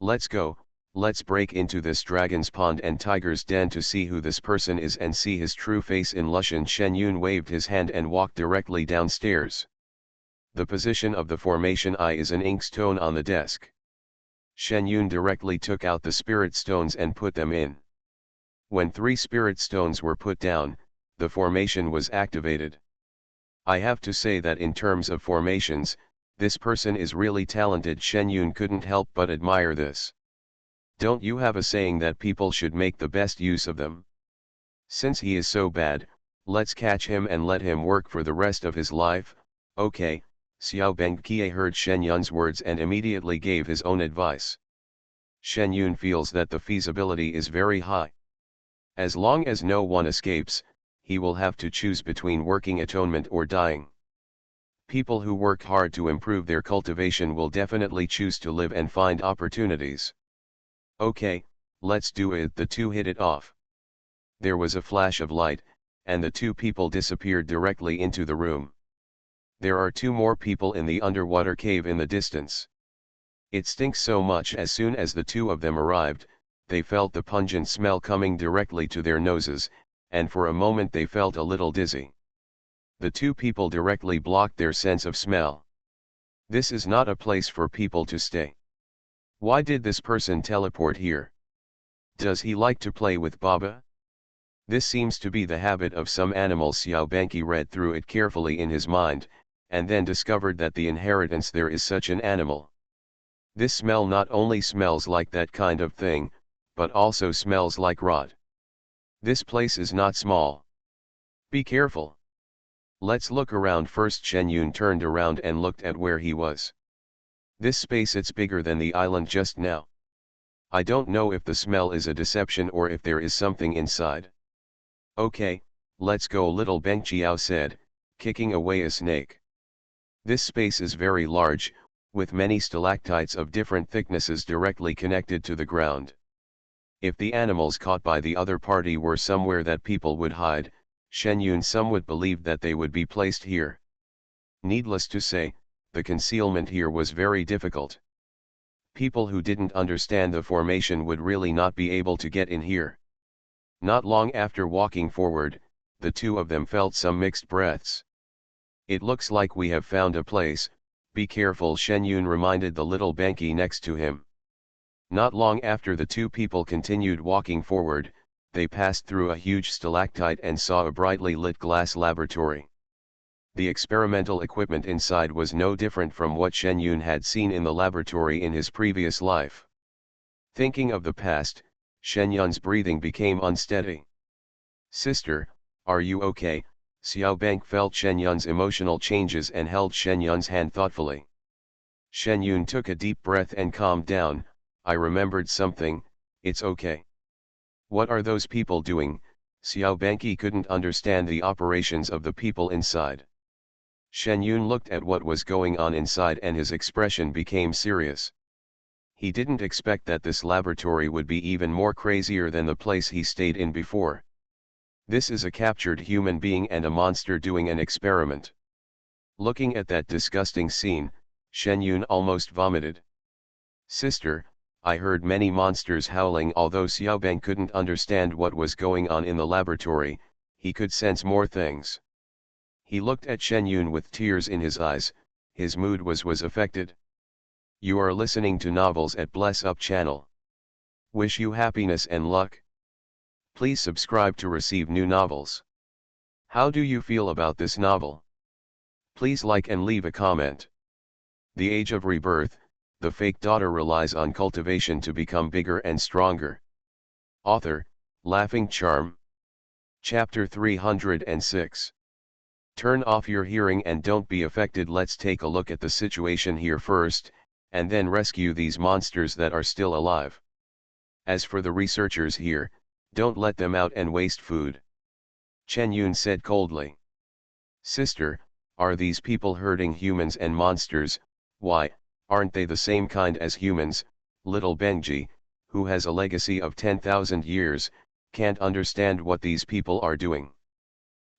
Let's go, let's break into this dragon's pond and tiger's den to see who this person is and see his true face in Lushan. Shen Yun waved his hand and walked directly downstairs. The position of the formation eye is an inkstone on the desk. Shen Yun directly took out the spirit stones and put them in. When 3 spirit stones were put down, the formation was activated. I have to say that in terms of formations, this person is really talented. Shen Yun couldn't help but admire this. Don't you have a saying that people should make the best use of them? Since he is so bad, let's catch him and let him work for the rest of his life. Okay, Xiao Bengqiye heard Shen Yun's words and immediately gave his own advice. Shen Yun feels that the feasibility is very high. As long as no one escapes, he will have to choose between working atonement or dying. People who work hard to improve their cultivation will definitely choose to live and find opportunities. Okay, let's do it. The two hit it off. There was a flash of light, and the 2 people disappeared directly into the room. There are 2 more people in the underwater cave in the distance. It stinks so much. As soon as the 2 of them arrived, they felt the pungent smell coming directly to their noses, and for a moment they felt a little dizzy. The 2 people directly blocked their sense of smell. This is not a place for people to stay. Why did this person teleport here? Does he like to play with Baba? This seems to be the habit of some animals. Xiao Banqi read through it carefully in his mind, and then discovered that the inheritance there is such an animal. This smell not only smells like that kind of thing, but also smells like rot. This place is not small. Be careful. Let's look around first. Shen Yun turned around and looked at where he was. This space, it's bigger than the island just now. I don't know if the smell is a deception or if there is something inside. Okay, let's go, little Beng Chiao said, kicking away a snake. This space is very large, with many stalactites of different thicknesses directly connected to the ground. If the animals caught by the other party were somewhere that people would hide, Shen Yun somewhat believed that they would be placed here. Needless to say, the concealment here was very difficult. People who didn't understand the formation would really not be able to get in here. Not long after walking forward, the two of them felt some mixed breaths. It looks like we have found a place. Be careful, Shen Yun reminded the little Banky next to him. Not long after the two people continued walking forward, they passed through a huge stalactite and saw a brightly lit glass laboratory. The experimental equipment inside was no different from what Shen Yun had seen in the laboratory in his previous life. Thinking of the past, Shen Yun's breathing became unsteady. Sister, are you okay? Xiao Beng felt Shen Yun's emotional changes and held Shen Yun's hand thoughtfully. Shen Yun took a deep breath and calmed down. I remembered something, it's okay. What are those people doing? Xiao Banqi couldn't understand the operations of the people inside. Shen Yun looked at what was going on inside and his expression became serious. He didn't expect that this laboratory would be even more crazier than the place he stayed in before. This is a captured human being and a monster doing an experiment. Looking at that disgusting scene, Shen Yun almost vomited. Sister, I heard many monsters howling. Although Xiaobang couldn't understand what was going on in the laboratory, he could sense more things. He looked at Shen Yun with tears in his eyes. His mood was affected. You are listening to Novels at Bless Up channel. Wish you happiness and luck. Please subscribe to receive new novels. How do you feel about this novel? Please like and leave a comment. The Age of Rebirth, the fake daughter relies on cultivation to become bigger and stronger. Author, Laughing Charm. Chapter 306. Turn off your hearing and don't be affected. Let's take a look at the situation here first, and then rescue these monsters that are still alive. As for the researchers here, don't let them out and waste food. Chen Yun said coldly. Sister, are these people hurting humans and monsters? Why, aren't they the same kind as humans? Little Benji, who has a legacy of 10,000 years, can't understand what these people are doing.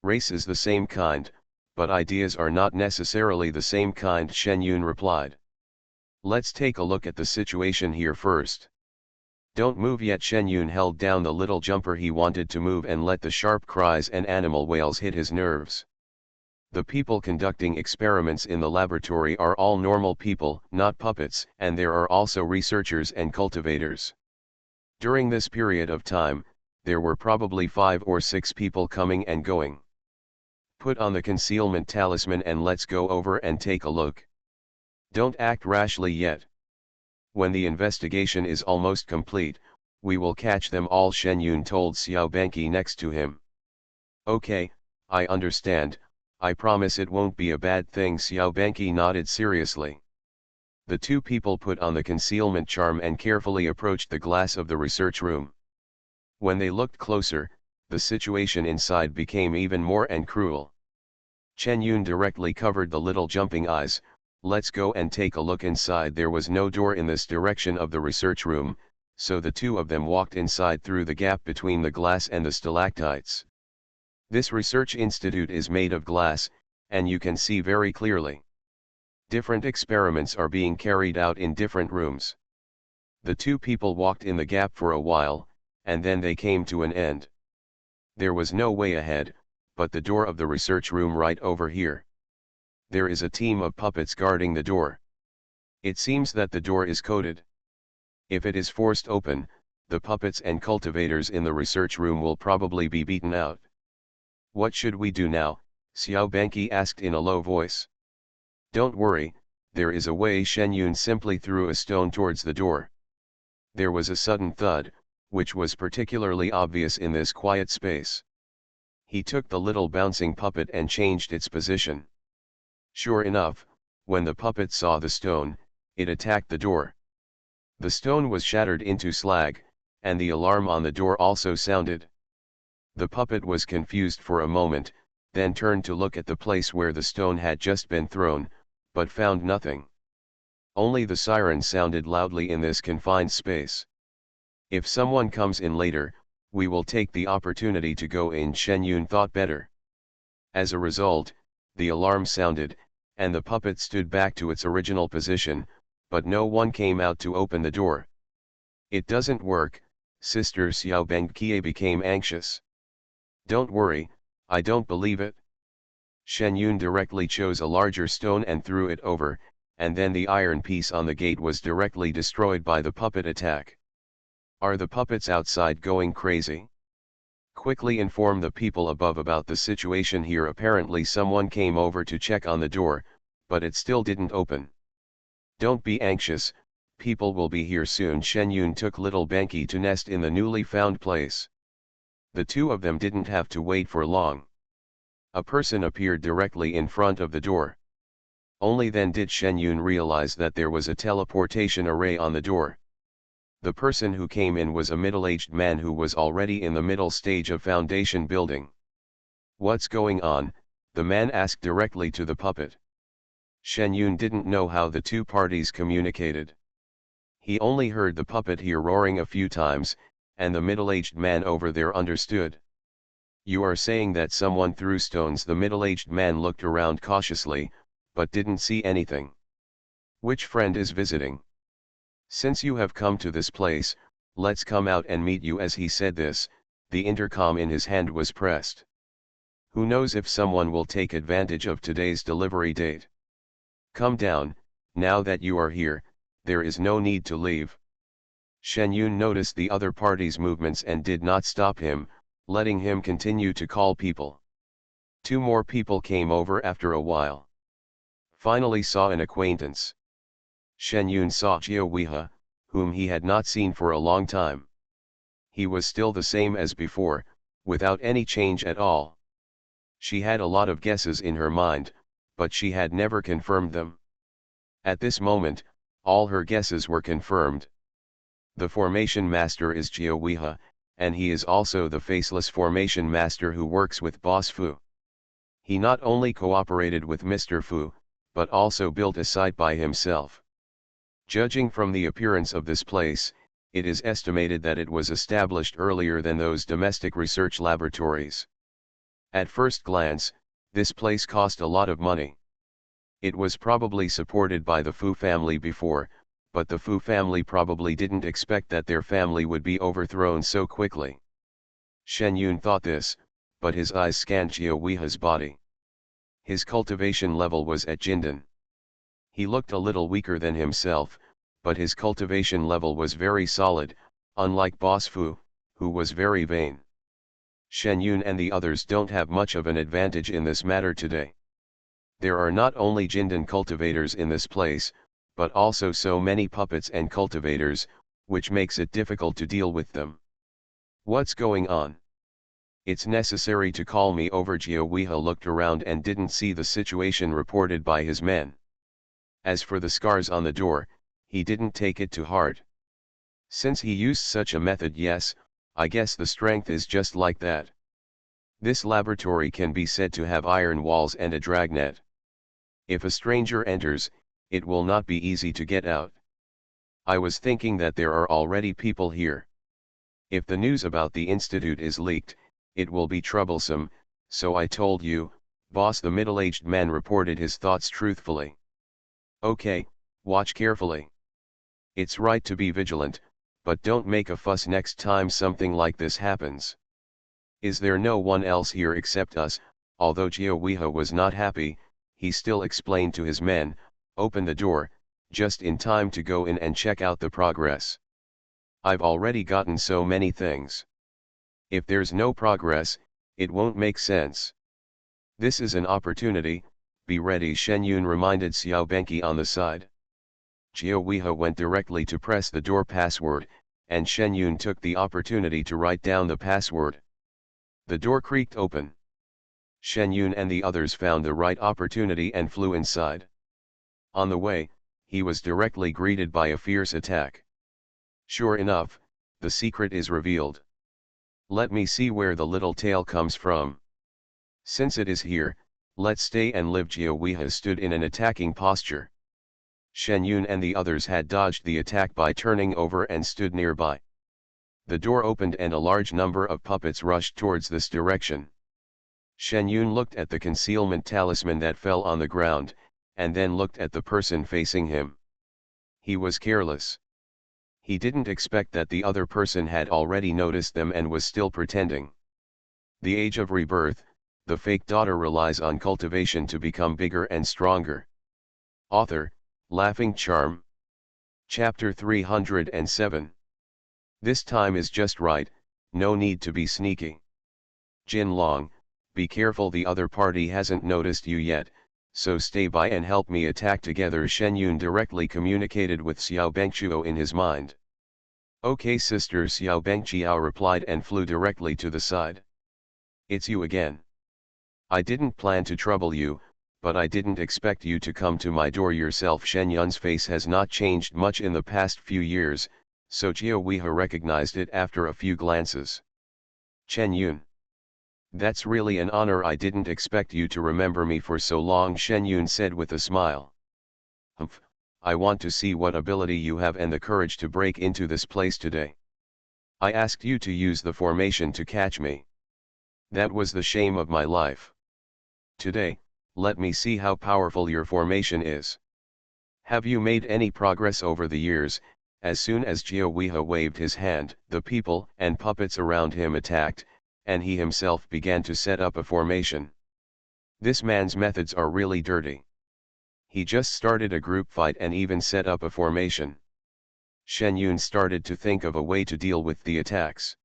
Race is the same kind, but ideas are not necessarily the same kind, Shen Yun replied. Let's take a look at the situation here first. Don't move yet. Shen Yun held down the little jumper. He wanted to move and let the sharp cries and animal wails hit his nerves. The people conducting experiments in the laboratory are all normal people, not puppets, and there are also researchers and cultivators. During this period of time, there were probably 5 or 6 people coming and going. Put on the concealment talisman and let's go over and take a look. Don't act rashly yet. When the investigation is almost complete, we will catch them all, Shen Yun told Xiao Banqi next to him. Okay, I understand, I promise it won't be a bad thing. Xiao Banqi nodded seriously. The two people put on the concealment charm and carefully approached the glass of the research room. When they looked closer, the situation inside became even more and cruel. Chen Yun directly covered the little jumping eyes. Let's go and take a look inside. There was no door in this direction of the research room, so the two of them walked inside through the gap between the glass and the stalactites. This research institute is made of glass, and you can see very clearly. Different experiments are being carried out in different rooms. The two people walked in the gap for a while, and then they came to an end. There was no way ahead, but the door of the research room right over here. There is a team of puppets guarding the door. It seems that the door is coded. If it is forced open, the puppets and cultivators in the research room will probably be beaten out. What should we do now? Xiao Banqi asked in a low voice. Don't worry, there is a way. Shen Yun simply threw a stone towards the door. There was a sudden thud, which was particularly obvious in this quiet space. He took the little bouncing puppet and changed its position. Sure enough, when the puppet saw the stone, it attacked the door. The stone was shattered into slag, and the alarm on the door also sounded. The puppet was confused for a moment, then turned to look at the place where the stone had just been thrown, but found nothing. Only the siren sounded loudly in this confined space. If someone comes in later, we will take the opportunity to go in. Shen Yun thought better. As a result, the alarm sounded, and the puppet stood back to its original position, but no one came out to open the door. It doesn't work. Sister Xiao Bengqiye became anxious. Don't worry, I don't believe it. Shen Yun directly chose a larger stone and threw it over, and then the iron piece on the gate was directly destroyed by the puppet attack. Are the puppets outside going crazy? Quickly inform the people above about the situation here. Apparently someone came over to check on the door, but it still didn't open. Don't be anxious, people will be here soon. Shen Yun took little Benki to nest in the newly found place. The two of them didn't have to wait for long. A person appeared directly in front of the door. Only then did Shen Yun realize that there was a teleportation array on the door. The person who came in was a middle-aged man who was already in the middle stage of foundation building. What's going on? The man asked directly to the puppet. Shen Yun didn't know how the two parties communicated. He only heard the puppet here roaring a few times, and the middle-aged man over there understood. You are saying that someone threw stones? The middle-aged man looked around cautiously, but didn't see anything. Which friend is visiting? Since you have come to this place, let's come out and meet you. As he said this, the intercom in his hand was pressed. Who knows if someone will take advantage of today's delivery date? Come down, now that you are here, there is no need to leave. Shen Yun noticed the other party's movements and did not stop him, letting him continue to call people. Two more people came over after a while. Finally saw an acquaintance. Shen Yun saw Jiao Weihe, whom he had not seen for a long time. He was still the same as before, without any change at all. She had a lot of guesses in her mind, but she had never confirmed them. At this moment, all her guesses were confirmed. The formation master is Jiao Weihe, and he is also the faceless formation master who works with Boss Fu. He not only cooperated with Mr. Fu, but also built a site by himself. Judging from the appearance of this place, it is estimated that it was established earlier than those domestic research laboratories. At first glance, this place cost a lot of money. It was probably supported by the Fu family before, but the Fu family probably didn't expect that their family would be overthrown so quickly. Shen Yun thought this, but his eyes scanned Jiao Weihe's body. His cultivation level was at Jindan. He looked a little weaker than himself, but his cultivation level was very solid, unlike Boss Fu, who was very vain. Shen Yun and the others don't have much of an advantage in this matter today. There are not only Jindan cultivators in this place, but also so many puppets and cultivators, which makes it difficult to deal with them. What's going on? It's necessary to call me over. Jiao Weihe looked around and didn't see the situation reported by his men. As for the scars on the door, he didn't take it to heart. Since he used such a method, yes, I guess the strength is just like that. This laboratory can be said to have iron walls and a dragnet. If a stranger enters, it will not be easy to get out. I was thinking that there are already people here. If the news about the institute is leaked, it will be troublesome, so I told you, boss. The middle-aged man reported his thoughts truthfully. Okay, watch carefully. It's right to be vigilant, but don't make a fuss next time something like this happens. Is there no one else here except us? Although Jiao Weihe was not happy, he still explained to his men, open the door, just in time to go in and check out the progress. I've already gotten so many things. If there's no progress, it won't make sense. This is an opportunity, Be ready, Shen Yun reminded Xiao Benqi on the side. Jiao Weihe went directly to press the door password, and Shen Yun took the opportunity to write down the password. The door creaked open. Shen Yun and the others found the right opportunity and flew inside. On the way, he was directly greeted by a fierce attack. Sure enough, the secret is revealed. Let me see where the little tail comes from. Since it is here, let's stay and live. Jiao Weihe stood in an attacking posture. Shen Yun and the others had dodged the attack by turning over and stood nearby. The door opened and a large number of puppets rushed towards this direction. Shen Yun looked at the concealment talisman that fell on the ground, and then looked at the person facing him. He was careless. He didn't expect that the other person had already noticed them and was still pretending. The Age of Rebirth, the fake daughter relies on cultivation to become bigger and stronger. Author, Laughing Charm. Chapter 307. This time is just right, no need to be sneaky. Jin Long, be careful, the other party hasn't noticed you yet, so stay by and help me attack together. Shen Yun directly communicated with Xiao Bengqiao in his mind. Okay sister, Xiao Bengqiao replied and flew directly to the side. It's you again. I didn't plan to trouble you, but I didn't expect you to come to my door yourself. Shen Yun's face has not changed much in the past few years, so Jiao Weihe recognized it after a few glances. Chen Yun. That's really an honor. I didn't expect you to remember me for so long, Shen Yun said with a smile. Humph, I want to see what ability you have and the courage to break into this place today. I asked you to use the formation to catch me. That was the shame of my life. Today, let me see how powerful your formation is. Have you made any progress over the years? As soon as Jiao Weihe waved his hand, the people and puppets around him attacked, and he himself began to set up a formation. This man's methods are really dirty. He just started a group fight and even set up a formation. Shen Yun started to think of a way to deal with the attacks.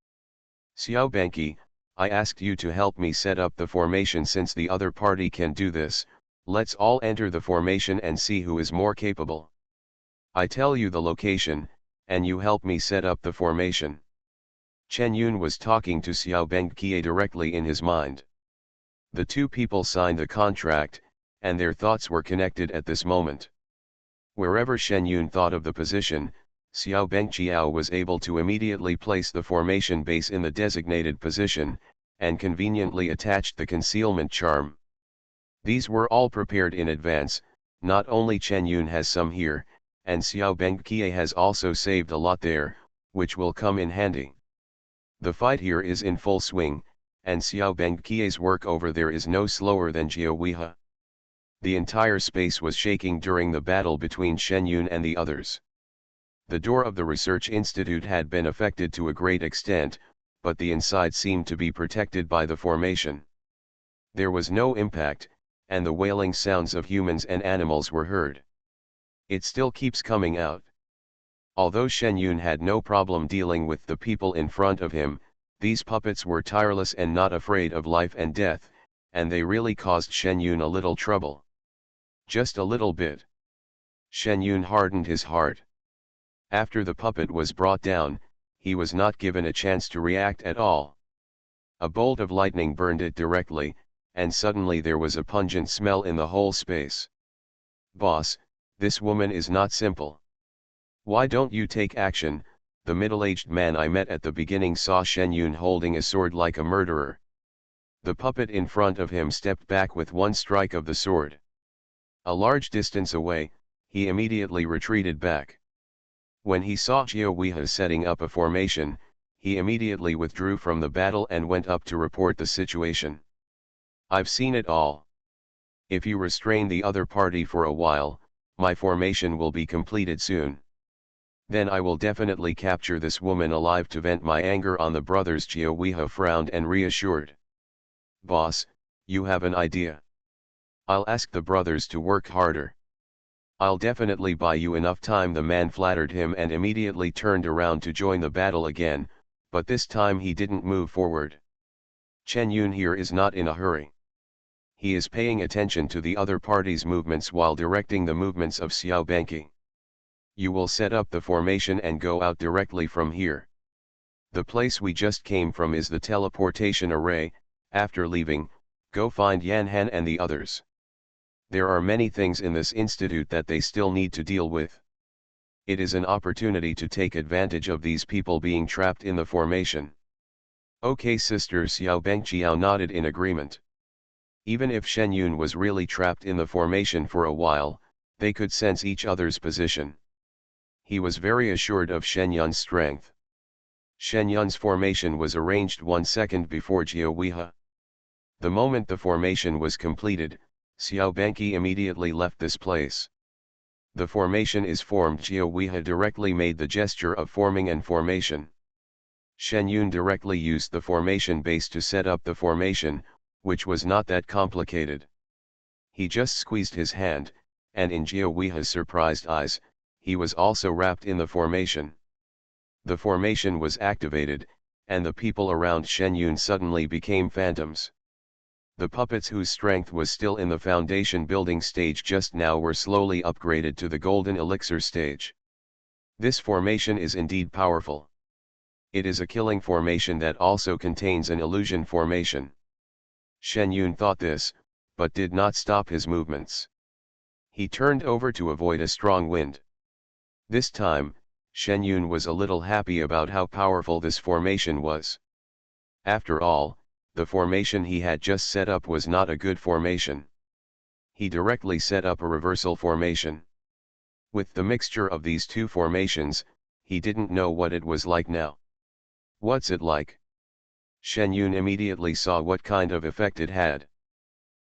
Xiao Benqi, I asked you to help me set up the formation. Since the other party can do this, let's all enter the formation and see who is more capable. I tell you the location, and you help me set up the formation. Chen Yun was talking to Xiao Bengqiao directly in his mind. The two people signed a contract, and their thoughts were connected at this moment. Wherever Shen Yun thought of the position, Xiao Bengqiao was able to immediately place the formation base in the designated position, and conveniently attached the concealment charm. These were all prepared in advance. Not only Chen Yun has some here, and Xiao Bengqiao has also saved a lot there, which will come in handy. The fight here is in full swing, and Xiao Bengqiao's work over there is no slower than Jiao Weihe. The entire space was shaking during the battle between Shen Yun and the others. The door of the research institute had been affected to a great extent, but the inside seemed to be protected by the formation. There was no impact, and the wailing sounds of humans and animals were heard. It still keeps coming out. Although Shen Yun had no problem dealing with the people in front of him, these puppets were tireless and not afraid of life and death, and they really caused Shen Yun a little trouble. Just a little bit. Shen Yun hardened his heart. After the puppet was brought down, he was not given a chance to react at all. A bolt of lightning burned it directly, and suddenly there was a pungent smell in the whole space. Boss, this woman is not simple. Why don't you take action? The middle-aged man I met at the beginning saw Shen Yun holding a sword like a murderer. The puppet in front of him stepped back with one strike of the sword. A large distance away, he immediately retreated back. When he saw Jiao Weihe setting up a formation, he immediately withdrew from the battle and went up to report the situation. I've seen it all. If you restrain the other party for a while, my formation will be completed soon. Then I will definitely capture this woman alive to vent my anger on the brothers. Jiao Weihe frowned and reassured. Boss, you have an idea. I'll ask the brothers to work harder. I'll definitely buy you enough time. The man flattered him and immediately turned around to join the battle again, but this time he didn't move forward. Chen Yun here is not in a hurry. He is paying attention to the other party's movements while directing the movements of Xiao Benqi. You will set up the formation and go out directly from here. The place we just came from is the teleportation array. After leaving, go find Yan Han and the others. There are many things in this institute that they still need to deal with. It is an opportunity to take advantage of these people being trapped in the formation. Okay, Sister Xiao Bengqiao nodded in agreement. Even if Shen Yun was really trapped in the formation for a while, they could sense each other's position. He was very assured of Shen Yun's strength. Shen Yun's formation was arranged 1 second before Jiao Weihe. The moment the formation was completed, Xiao Benqi immediately left this place. The formation is formed. Jiao Weihe directly made the gesture of forming and formation. Shen Yun directly used the formation base to set up the formation, which was not that complicated. He just squeezed his hand, and in Jiao Weihe's surprised eyes, he was also wrapped in the formation. The formation was activated, and the people around Shen Yun suddenly became phantoms. The puppets whose strength was still in the foundation building stage just now were slowly upgraded to the golden elixir stage. This formation is indeed powerful. It is a killing formation that also contains an illusion formation. Shen Yun thought this, but did not stop his movements. He turned over to avoid a strong wind. This time, Shen Yun was a little happy about how powerful this formation was. After all, the formation he had just set up was not a good formation. He directly set up a reversal formation. With the mixture of these two formations, he didn't know what it was like now. What's it like? Shen Yun immediately saw what kind of effect it had.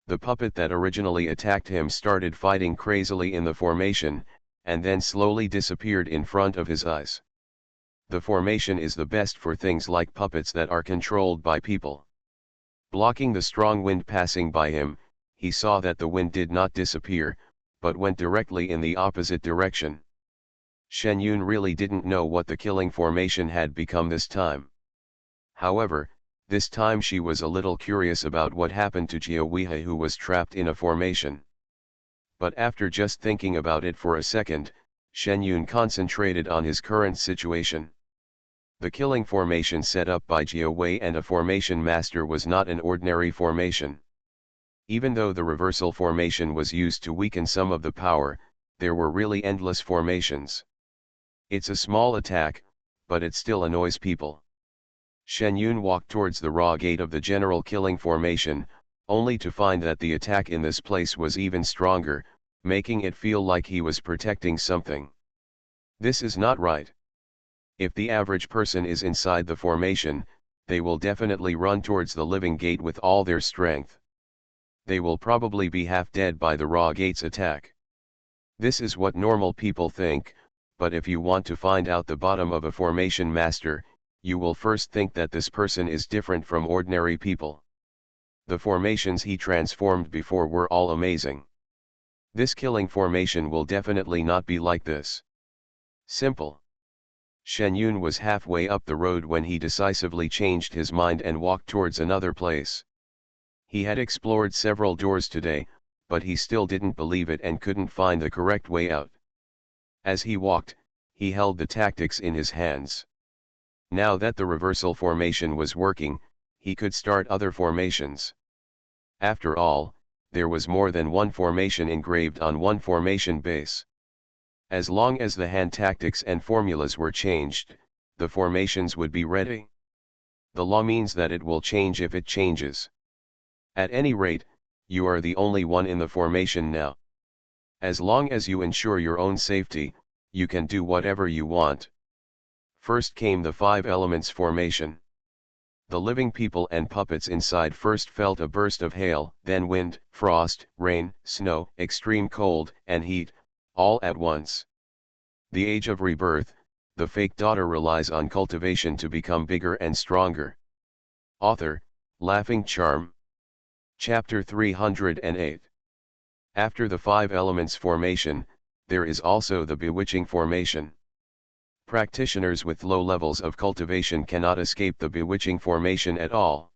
The puppet that originally attacked him started fighting crazily in the formation, and then slowly disappeared in front of his eyes. The formation is the best for things like puppets that are controlled by people. Blocking the strong wind passing by him, he saw that the wind did not disappear, but went directly in the opposite direction. Shen Yun really didn't know what the killing formation had become this time. However, this time she was a little curious about what happened to Jiao Weihe, who was trapped in a formation. But after just thinking about it for a second, Shen Yun concentrated on his current situation. The killing formation set up by Jiao Wei and a formation master was not an ordinary formation. Even though the reversal formation was used to weaken some of the power, there were really endless formations. It's a small attack, but it still annoys people. Shen Yun walked towards the raw gate of the general killing formation, only to find that the attack in this place was even stronger, making it feel like he was protecting something. This is not right. If the average person is inside the formation, they will definitely run towards the living gate with all their strength. They will probably be half dead by the raw gate's attack. This is what normal people think, but if you want to find out the bottom of a formation master, you will first think that this person is different from ordinary people. The formations he transformed before were all amazing. This killing formation will definitely not be like this. Simple. Shen Yun was halfway up the road when he decisively changed his mind and walked towards another place. He had explored several doors today, but he still didn't believe it and couldn't find the correct way out. As he walked, he held the tactics in his hands. Now that the reversal formation was working, he could start other formations. After all, there was more than one formation engraved on one formation base. As long as the hand tactics and formulas were changed, the formations would be ready. The law means that it will change if it changes. At any rate, you are the only one in the formation now. As long as you ensure your own safety, you can do whatever you want. First came the 5 elements formation. The living people and puppets inside first felt a burst of hail, then wind, frost, rain, snow, extreme cold, and heat, all at once. The age of rebirth, the fake daughter relies on cultivation to become bigger and stronger. Author, Laughing Charm. Chapter 308. After the 5 elements formation, there is also the bewitching formation. Practitioners with low levels of cultivation cannot escape the bewitching formation at all.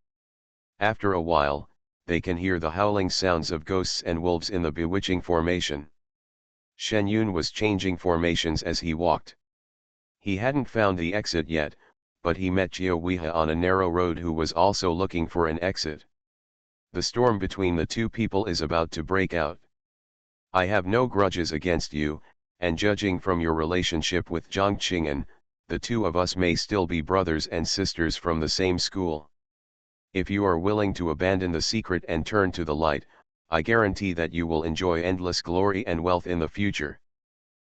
After a while, they can hear the howling sounds of ghosts and wolves in the bewitching formation. Shen Yun was changing formations as he walked. He hadn't found the exit yet, but he met Jiao Weihe on a narrow road who was also looking for an exit. The storm between the two people is about to break out. I have no grudges against you, and judging from your relationship with Zhang Qing'an, the two of us may still be brothers and sisters from the same school. If you are willing to abandon the secret and turn to the light, I guarantee that you will enjoy endless glory and wealth in the future.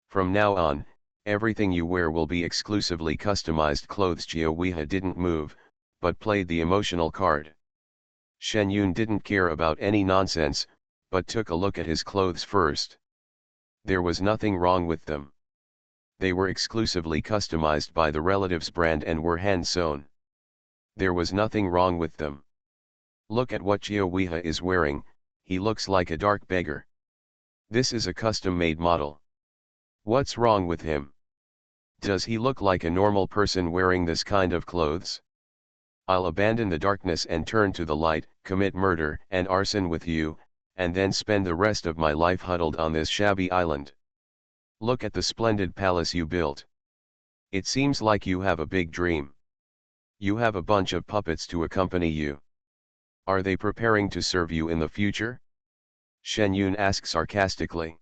From now on, everything you wear will be exclusively customized clothes. Jiao Weihe didn't move, but played the emotional card. Shen Yun didn't care about any nonsense, but took a look at his clothes first. There was nothing wrong with them. They were exclusively customized by the relative's brand and were hand-sewn. There was nothing wrong with them. Look at what Jiao Weihe is wearing, he looks like a dark beggar. This is a custom-made model. What's wrong with him? Does he look like a normal person wearing this kind of clothes? I'll abandon the darkness and turn to the light, commit murder and arson with you, and then spend the rest of my life huddled on this shabby island. Look at the splendid palace you built. It seems like you have a big dream. You have a bunch of puppets to accompany you. Are they preparing to serve you in the future? Shen Yun asked sarcastically.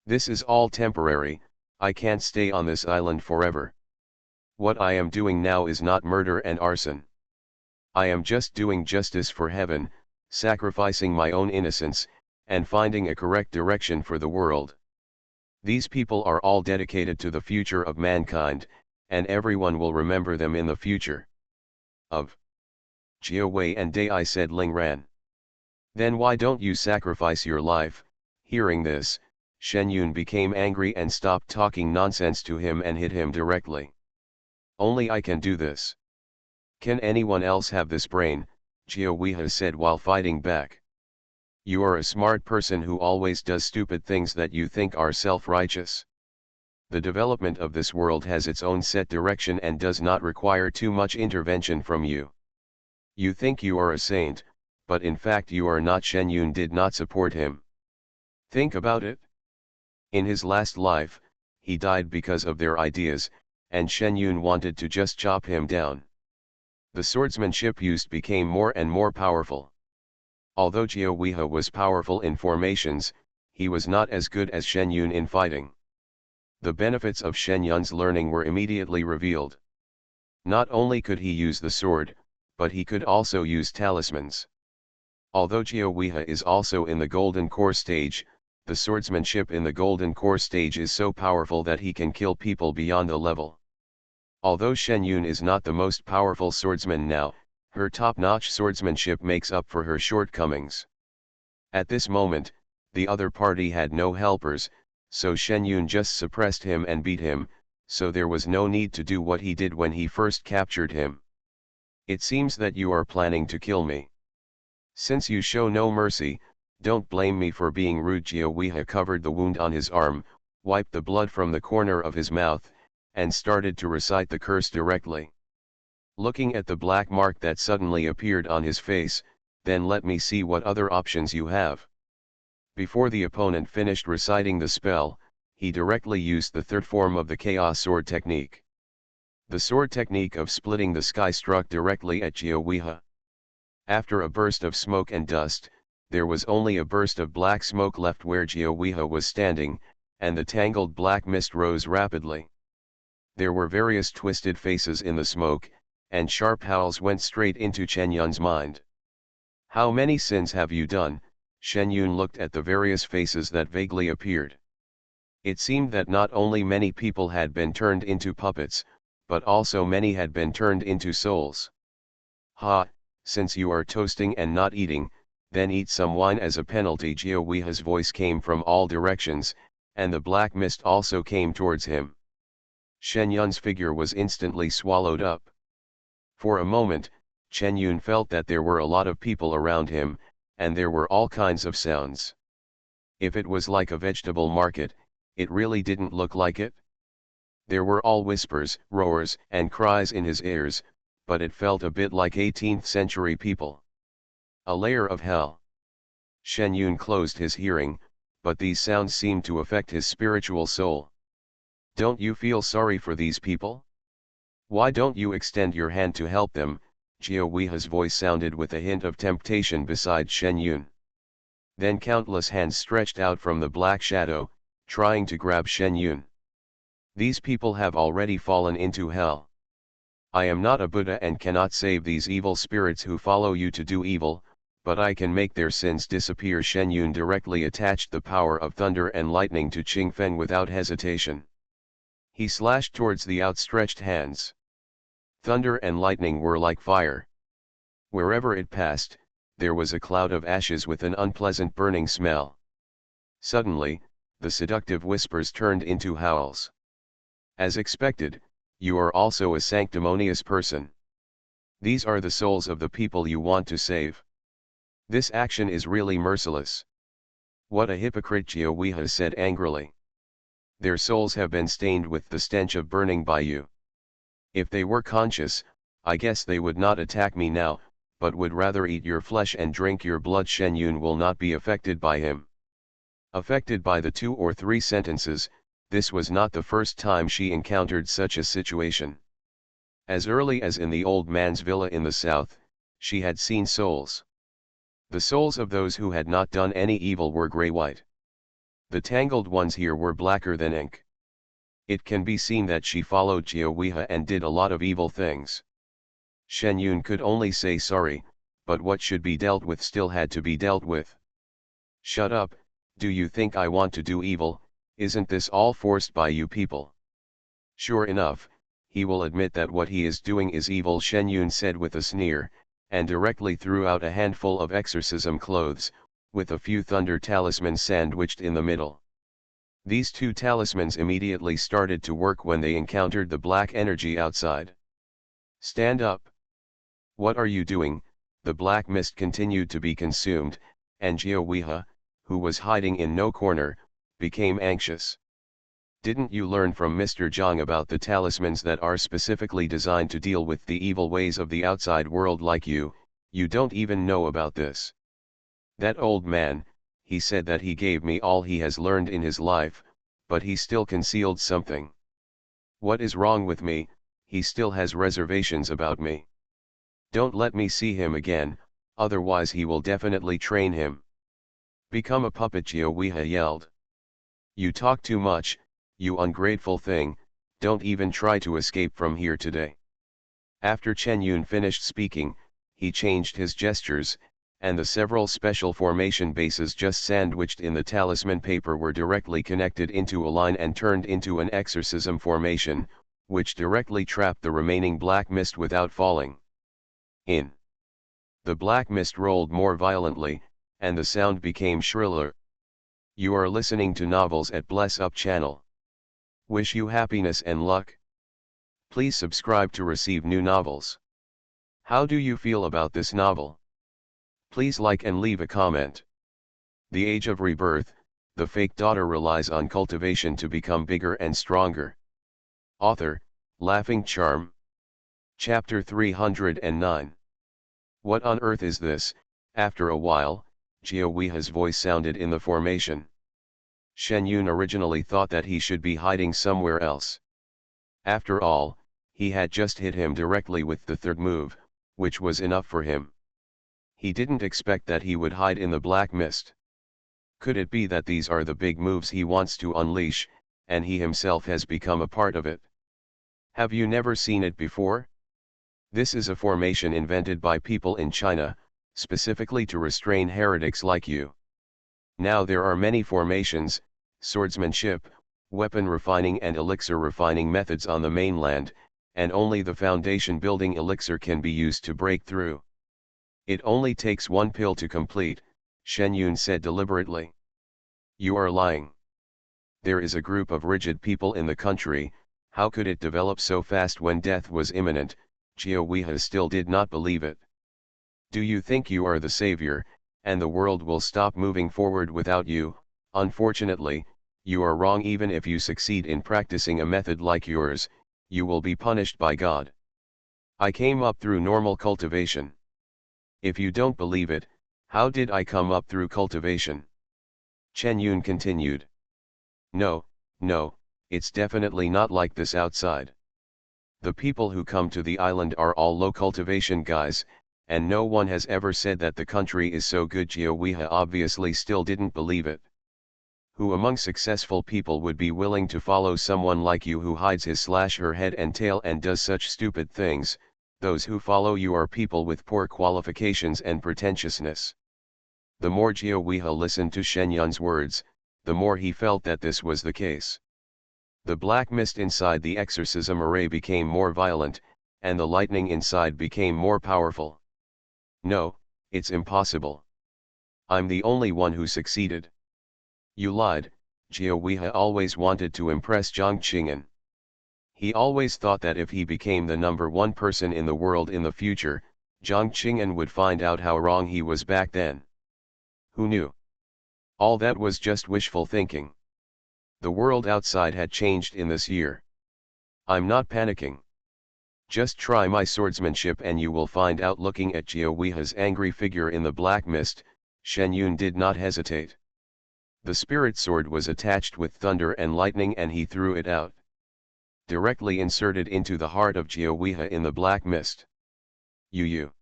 This is all temporary, I can't stay on this island forever. What I am doing now is not murder and arson. I am just doing justice for heaven, sacrificing my own innocence, and finding a correct direction for the world. These people are all dedicated to the future of mankind, and everyone will remember them in the future. Of Jiao Wei and Dai, said Ling Ran. Then why don't you sacrifice your life? Hearing this, Shen Yun became angry and stopped talking nonsense to him and hit him directly. Only I can do this. Can anyone else have this brain? Jiao Weihe said while fighting back. You are a smart person who always does stupid things that you think are self-righteous. The development of this world has its own set direction and does not require too much intervention from you. You think you are a saint, but in fact you are not. Shen Yun did not support him. Think about it. In his last life, he died because of their ideas, and Shen Yun wanted to just chop him down. The swordsmanship used became more and more powerful. Although Jiao Weihe was powerful in formations, he was not as good as Shen Yun in fighting. The benefits of Shen Yun's learning were immediately revealed. Not only could he use the sword, but he could also use talismans. Although Jiao Weihe is also in the Golden Core stage, the swordsmanship in the Golden Core stage is so powerful that he can kill people beyond the level. Although Shen Yun is not the most powerful swordsman now, her top-notch swordsmanship makes up for her shortcomings. At this moment, the other party had no helpers, so Shen Yun just suppressed him and beat him, so there was no need to do what he did when he first captured him. It seems that you are planning to kill me. Since you show no mercy, don't blame me for being rude. Jiao Weihe covered the wound on his arm, wiped the blood from the corner of his mouth, and started to recite the curse directly. Looking at the black mark that suddenly appeared on his face, then let me see what other options you have. Before the opponent finished reciting the spell, he directly used the third form of the Chaos Sword technique. The sword technique of splitting the sky struck directly at Jiao Weihe. After a burst of smoke and dust, there was only a burst of black smoke left where Jiao Weihe was standing, and the tangled black mist rose rapidly. There were various twisted faces in the smoke, and sharp howls went straight into Shen Yun's mind. How many sins have you done? Shen Yun looked at the various faces that vaguely appeared. It seemed that not only many people had been turned into puppets, but also many had been turned into souls. Ha, since you are toasting and not eating, then eat some wine as a penalty. Jiao Weihe's voice came from all directions, and the black mist also came towards him. Shen Yun's figure was instantly swallowed up. For a moment, Shen Yun felt that there were a lot of people around him, and there were all kinds of sounds. If it was like a vegetable market, it really didn't look like it. There were all whispers, roars, and cries in his ears, but it felt a bit like 18th century people. A layer of hell. Shen Yun closed his hearing, but these sounds seemed to affect his spiritual soul. Don't you feel sorry for these people? Why don't you extend your hand to help them? Jiao Weihe's voice sounded with a hint of temptation beside Shen Yun. Then countless hands stretched out from the black shadow, trying to grab Shen Yun. These people have already fallen into hell. I am not a Buddha and cannot save these evil spirits who follow you to do evil, but I can make their sins disappear. Shen Yun directly attached the power of thunder and lightning to Qing Feng without hesitation. He slashed towards the outstretched hands. Thunder and lightning were like fire. Wherever it passed, there was a cloud of ashes with an unpleasant burning smell. Suddenly, the seductive whispers turned into howls. As expected, you are also a sanctimonious person. These are the souls of the people you want to save. This action is really merciless. What a hypocrite, Jiao Weihe said angrily. Their souls have been stained with the stench of burning by you. If they were conscious, I guess they would not attack me now, but would rather eat your flesh and drink your blood. Shen Yun will not be affected by him. Affected by the 2 or 3 sentences, this was not the first time she encountered such a situation. As early as in the old man's villa in the south, she had seen souls. The souls of those who had not done any evil were grey-white. The tangled ones here were blacker than ink. It can be seen that she followed Jiao Weihe and did a lot of evil things. Shen Yun could only say sorry, but what should be dealt with still had to be dealt with. Shut up, do you think I want to do evil? Isn't this all forced by you people? Sure enough, he will admit that what he is doing is evil, Shen Yun said with a sneer, and directly threw out a handful of exorcism clothes, with a few thunder talismans sandwiched in the middle. These 2 talismans immediately started to work when they encountered the black energy outside. Stand up! What are you doing? The black mist continued to be consumed, and Jiao Weihe, who was hiding in no corner, became anxious. Didn't you learn from Mr. Zhang about the talismans that are specifically designed to deal with the evil ways of the outside world like you? You don't even know about this. That old man, he said that he gave me all he has learned in his life, but he still concealed something. What is wrong with me? He still has reservations about me. Don't let me see him again, otherwise he will definitely train him. Become a puppet, Jiao Weihe yelled. You talk too much, you ungrateful thing, don't even try to escape from here today. After Chen Yun finished speaking, he changed his gestures, and the several special formation bases just sandwiched in the talisman paper were directly connected into a line and turned into an exorcism formation, which directly trapped the remaining black mist without falling. In. The black mist rolled more violently, and the sound became shriller. You are listening to Novels at Bless Up channel. Wish you happiness and luck. Please subscribe to receive new novels. How do you feel about this novel? Please like and leave a comment. The Age of Rebirth, the fake daughter relies on cultivation to become bigger and stronger. Author, Laughing Charm. Chapter 309. What on earth is this? After a while, Jiao Weihe's voice sounded in the formation. Shen Yun originally thought that he should be hiding somewhere else. After all, he had just hit him directly with the 3rd move, which was enough for him. He didn't expect that he would hide in the black mist. Could it be that these are the big moves he wants to unleash, and he himself has become a part of it? Have you never seen it before? This is a formation invented by people in China, specifically to restrain heretics like you. Now there are many formations, swordsmanship, weapon refining and elixir refining methods on the mainland, and only the foundation building elixir can be used to break through. It only takes 1 pill to complete, Shen Yun said deliberately. You are lying. There is a group of rigid people in the country, how could it develop so fast when death was imminent? Jiao Weihe still did not believe it. Do you think you are the savior, and the world will stop moving forward without you? Unfortunately, you are wrong. Even if you succeed in practicing a method like yours, you will be punished by God. I came up through normal cultivation. If you don't believe it, How did I come up through cultivation? Chen Yun continued. No, no, it's definitely not like this outside. The people who come to the island are all low cultivation guys, and no one has ever said that the country is so good. Jiaweha obviously still didn't believe it. Who among successful people would be willing to follow someone like you who hides his/her head and tail and does such stupid things? Those who follow you are people with poor qualifications and pretentiousness. The more Jiaweha listened to Shen Yun's words, the more he felt that this was the case. The black mist inside the exorcism array became more violent, and the lightning inside became more powerful. No, it's impossible. I'm the only one who succeeded. You lied. Jiaweha always wanted to impress Jiang Qing'an. He always thought that if he became the number one person in the world in the future, Jiang Qing'an would find out how wrong he was back then. Who knew? All that was just wishful thinking. The world outside had changed in this year. I'm not panicking. Just try my swordsmanship and you will find out. Looking at Jiaweha's angry figure in the black mist, Shen Yun did not hesitate. The spirit sword was attached with thunder and lightning and he threw it out. Directly inserted into the heart of Jiaweha in the black mist. You.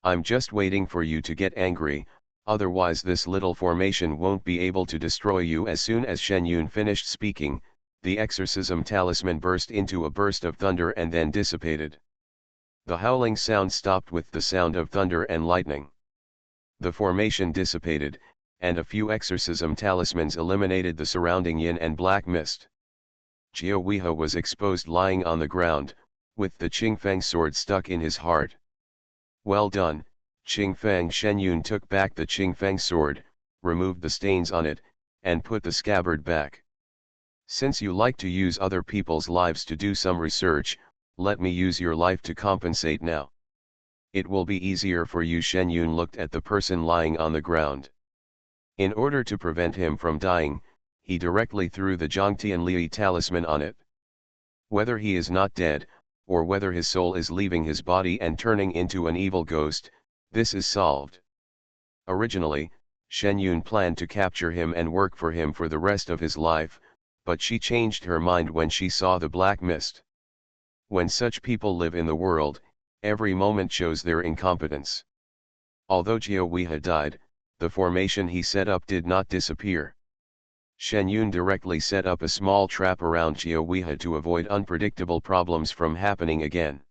I'm just waiting for you to get angry, otherwise this little formation won't be able to destroy you. As soon as Shen Yun finished speaking, the exorcism talisman burst into a burst of thunder and then dissipated. The howling sound stopped with the sound of thunder and lightning. The formation dissipated, and a few exorcism talismans eliminated the surrounding yin and black mist. Jiaweha was exposed lying on the ground, with the Qingfeng sword stuck in his heart. Well done, Qingfeng. Shen Yun took back the Qingfeng sword, removed the stains on it, and put the scabbard back. Since you like to use other people's lives to do some research, let me use your life to compensate now. It will be easier for you. Shen Yun looked at the person lying on the ground. In order to prevent him from dying, he directly threw the Zhangtian Li talisman on it. Whether he is not dead, or whether his soul is leaving his body and turning into an evil ghost, this is solved. Originally, Shen Yun planned to capture him and work for him for the rest of his life, but she changed her mind when she saw the black mist. When such people live in the world, every moment shows their incompetence. Although Jiaweha died, the formation he set up did not disappear. Shen Yun directly set up a small trap around Jiaweha to avoid unpredictable problems from happening again.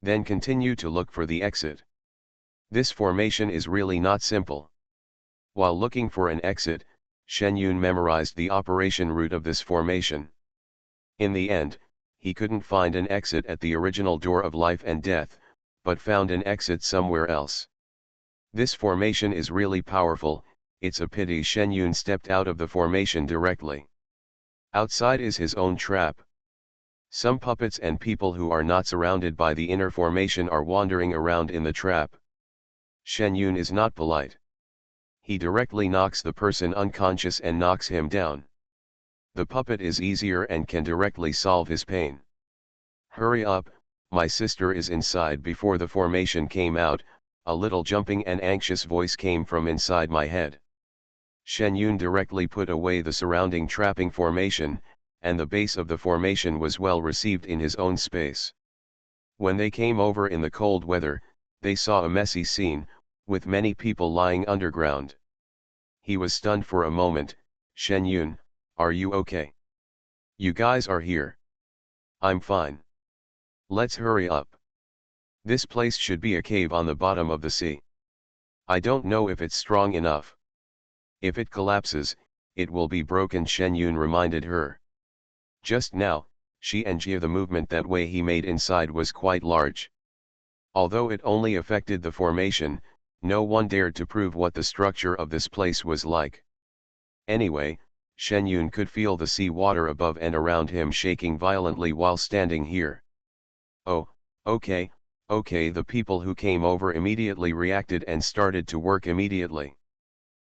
Then continue to look for the exit. This formation is really not simple. While looking for an exit, Shen Yun memorized the operation route of this formation. In the end, he couldn't find an exit at the original door of life and death, but found an exit somewhere else. This formation is really powerful. It's a pity Shen Yun stepped out of the formation directly. Outside is his own trap. Some puppets and people who are not surrounded by the inner formation are wandering around in the trap. Shen Yun is not polite. He directly knocks the person unconscious and knocks him down. The puppet is easier and can directly solve his pain. Hurry up, my sister is inside. Before the formation came out, a little jumping and anxious voice came from inside my head. Shen Yun directly put away the surrounding trapping formation, and the base of the formation was well received in his own space. When they came over in the cold weather, they saw a messy scene, with many people lying underground. He was stunned for a moment. Shen Yun, are you okay? You guys are here. I'm fine. Let's hurry up. This place should be a cave on the bottom of the sea. I don't know if it's strong enough. If it collapses, it will be broken. Shen Yun reminded her. Just now, she and Jia, the movement that way he made inside was quite large. Although it only affected the formation, no one dared to prove what the structure of this place was like. Anyway, Shen Yun could feel the sea water above and around him shaking violently while standing here. Oh, okay. Okay, the people who came over immediately reacted and started to work immediately.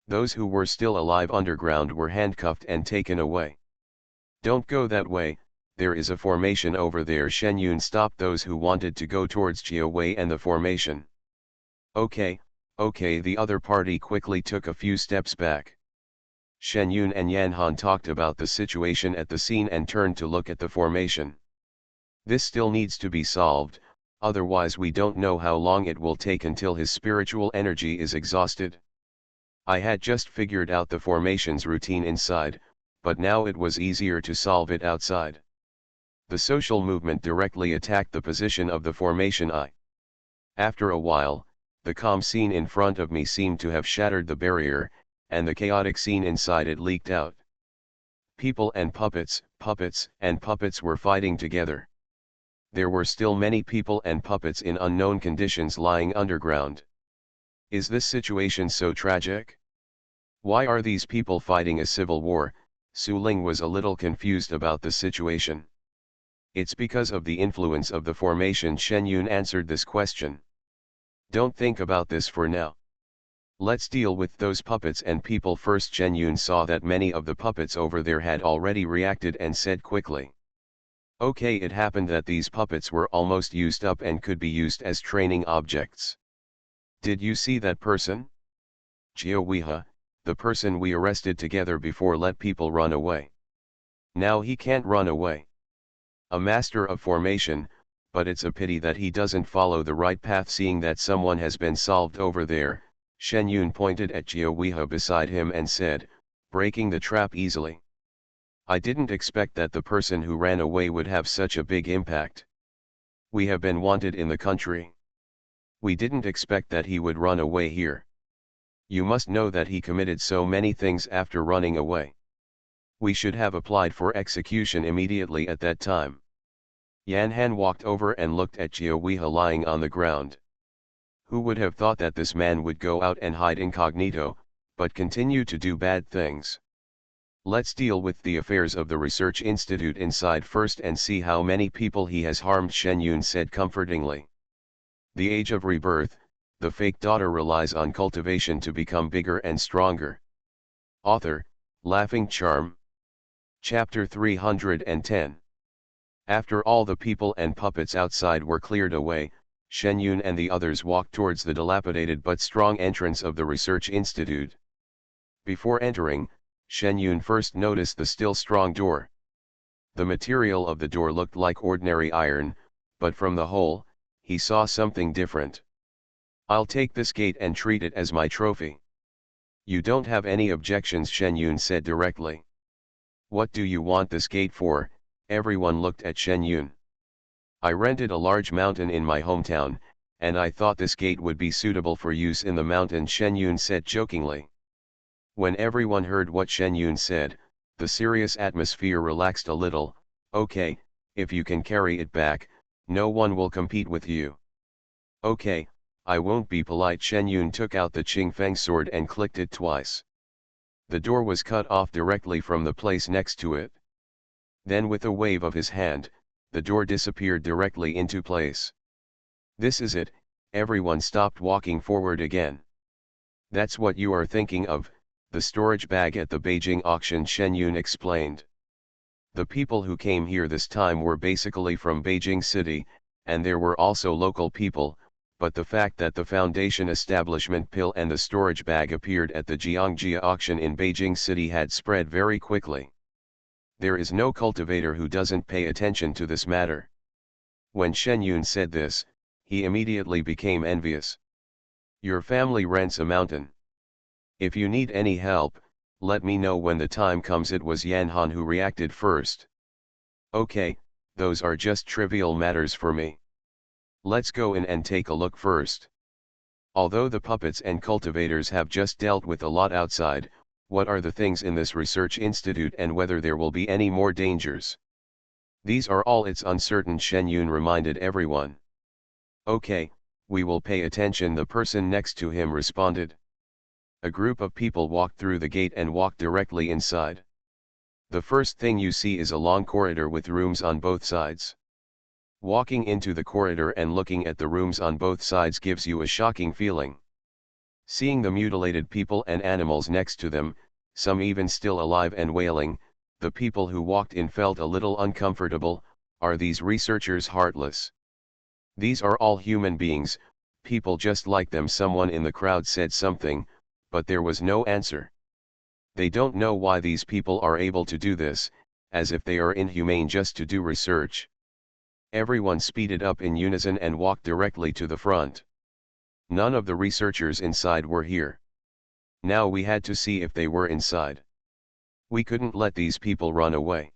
Those who were still alive underground were handcuffed and taken away. Don't go that way, there is a formation over there. Shen Yun stopped those who wanted to go towards Jiawei and the formation. Okay, Okay, the other party quickly took a few steps back. Shen Yun and Yan Han talked about the situation at the scene and turned to look at the formation. This still needs to be solved, otherwise we don't know how long it will take until his spiritual energy is exhausted. I had just figured out the formation's routine inside, but now it was easier to solve it outside. The social movement directly attacked the position of the formation I. After a while, the calm scene in front of me seemed to have shattered the barrier, and the chaotic scene inside it leaked out. People and puppets, puppets and puppets were fighting together. There were still many people and puppets in unknown conditions lying underground. Is this situation so tragic? Why are these people fighting a civil war? Su Ling was a little confused about the situation. It's because of the influence of the formation. Shen Yun answered this question. Don't think about this for now. Let's deal with those puppets and people first. Shen Yun saw that many of the puppets over there had already reacted and said quickly. Okay, it happened that these puppets were almost used up and could be used as training objects. Did you see that person? Jia Weha, the person we arrested together before, let people run away. Now he can't run away. A master of formation, but it's a pity that he doesn't follow the right path. Seeing that someone has been solved over there, Shen Yun pointed at Jia Weha beside him and said, breaking the trap easily. I didn't expect that the person who ran away would have such a big impact. We have been wanted in the country. We didn't expect that he would run away here. You must know that he committed so many things after running away. We should have applied for execution immediately at that time. Yan Han walked over and looked at Jia Weha lying on the ground. Who would have thought that this man would go out and hide incognito, but continue to do bad things? Let's deal with the affairs of the research institute inside first and see how many people he has harmed, Shen Yun said comfortingly. The age of rebirth, the fake daughter relies on cultivation to become bigger and stronger. Author, Laughing Charm. Chapter 310. After all the people and puppets outside were cleared away, Shen Yun and the others walked towards the dilapidated but strong entrance of the research institute. Before entering, Shen Yun first noticed the still strong door. The material of the door looked like ordinary iron, but from the hole, he saw something different. I'll take this gate and treat it as my trophy. You don't have any objections, Shen Yun said directly. What do you want this gate for? Everyone looked at Shen Yun. I rented a large mountain in my hometown, and I thought this gate would be suitable for use in the mountain, Shen Yun said jokingly. When everyone heard what Shen Yun said, the serious atmosphere relaxed a little. Okay, if you can carry it back, no one will compete with you. Okay, I won't be polite. Shen Yun took out the Qingfeng sword and clicked it twice. The door was cut off directly from the place next to it. Then with a wave of his hand, the door disappeared directly into place. This is it, everyone stopped walking forward again. That's what you are thinking of, the storage bag at the Beijing auction, Shen Yun explained. The people who came here this time were basically from Beijing City, and there were also local people, but the fact that the foundation establishment pill and the storage bag appeared at the Jiangjia auction in Beijing City had spread very quickly. There is no cultivator who doesn't pay attention to this matter. When Shen Yun said this, he immediately became envious. Your family rents a mountain. If you need any help, let me know when the time comes. It was Yan Han who reacted first. Okay, those are just trivial matters for me. Let's go in and take a look first. Although the puppets and cultivators have just dealt with a lot outside, what are the things in this research institute and whether there will be any more dangers? These are all it's uncertain, Shen Yun reminded everyone. Okay, we will pay attention, the person next to him responded. A group of people walked through the gate and walked directly inside. The first thing you see is a long corridor with rooms on both sides. Walking into the corridor and looking at the rooms on both sides gives you a shocking feeling. Seeing the mutilated people and animals next to them, some even still alive and wailing, the people who walked in felt a little uncomfortable. Are these researchers heartless? These are all human beings, people just like them. Someone in the crowd said something, but there was no answer. They don't know why these people are able to do this, as if they are inhumane just to do research. Everyone speeded up in unison and walked directly to the front. None of the researchers inside were here. Now we had to see if they were inside. We couldn't let these people run away.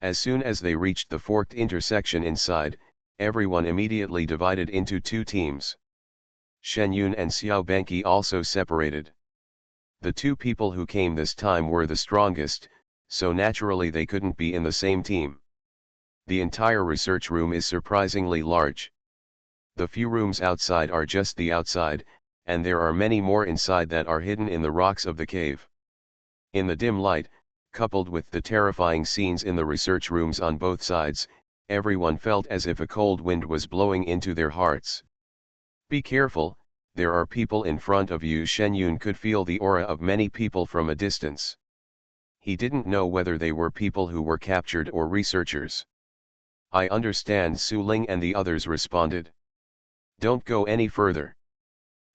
As soon as they reached the forked intersection inside, everyone immediately divided into two teams. Shen Yun and Xiao Benqi also separated. The two people who came this time were the strongest, so naturally they couldn't be in the same team. The entire research room is surprisingly large. The few rooms outside are just the outside, and there are many more inside that are hidden in the rocks of the cave. In the dim light, coupled with the terrifying scenes in the research rooms on both sides, everyone felt as if a cold wind was blowing into their hearts. Be careful, there are people in front of you. Shen Yun could feel the aura of many people from a distance. He didn't know whether they were people who were captured or researchers. I understand, Su Ling and the others responded. Don't go any further.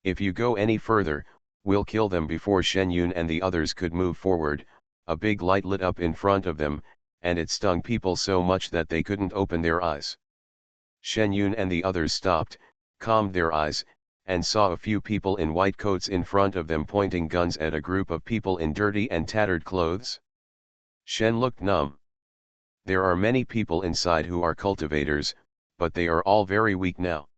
If you go any further, we'll kill them. Before Shen Yun and the others could move forward, a big light lit up in front of them, and it stung people so much that they couldn't open their eyes. Shen Yun and the others stopped, calmed their eyes, and saw a few people in white coats in front of them pointing guns at a group of people in dirty and tattered clothes. Shen looked numb. There are many people inside who are cultivators, but they are all very weak now.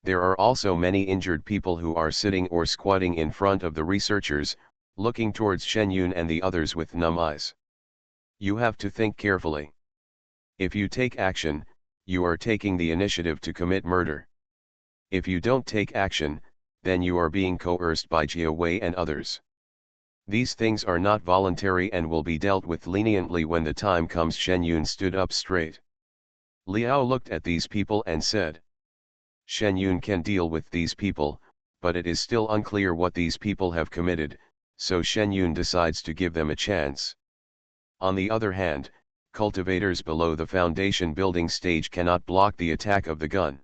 There are also many injured people who are sitting or squatting in front of the researchers, looking towards Shen Yun and the others with numb eyes. You have to think carefully. If you take action, you are taking the initiative to commit murder. If you don't take action, then you are being coerced by Jia Wei and others. These things are not voluntary and will be dealt with leniently when the time comes. Shen Yun stood up straight. Liao looked at these people and said, Shen Yun can deal with these people, but it is still unclear what these people have committed, so Shen Yun decides to give them a chance. On the other hand, cultivators below the foundation building stage cannot block the attack of the gun.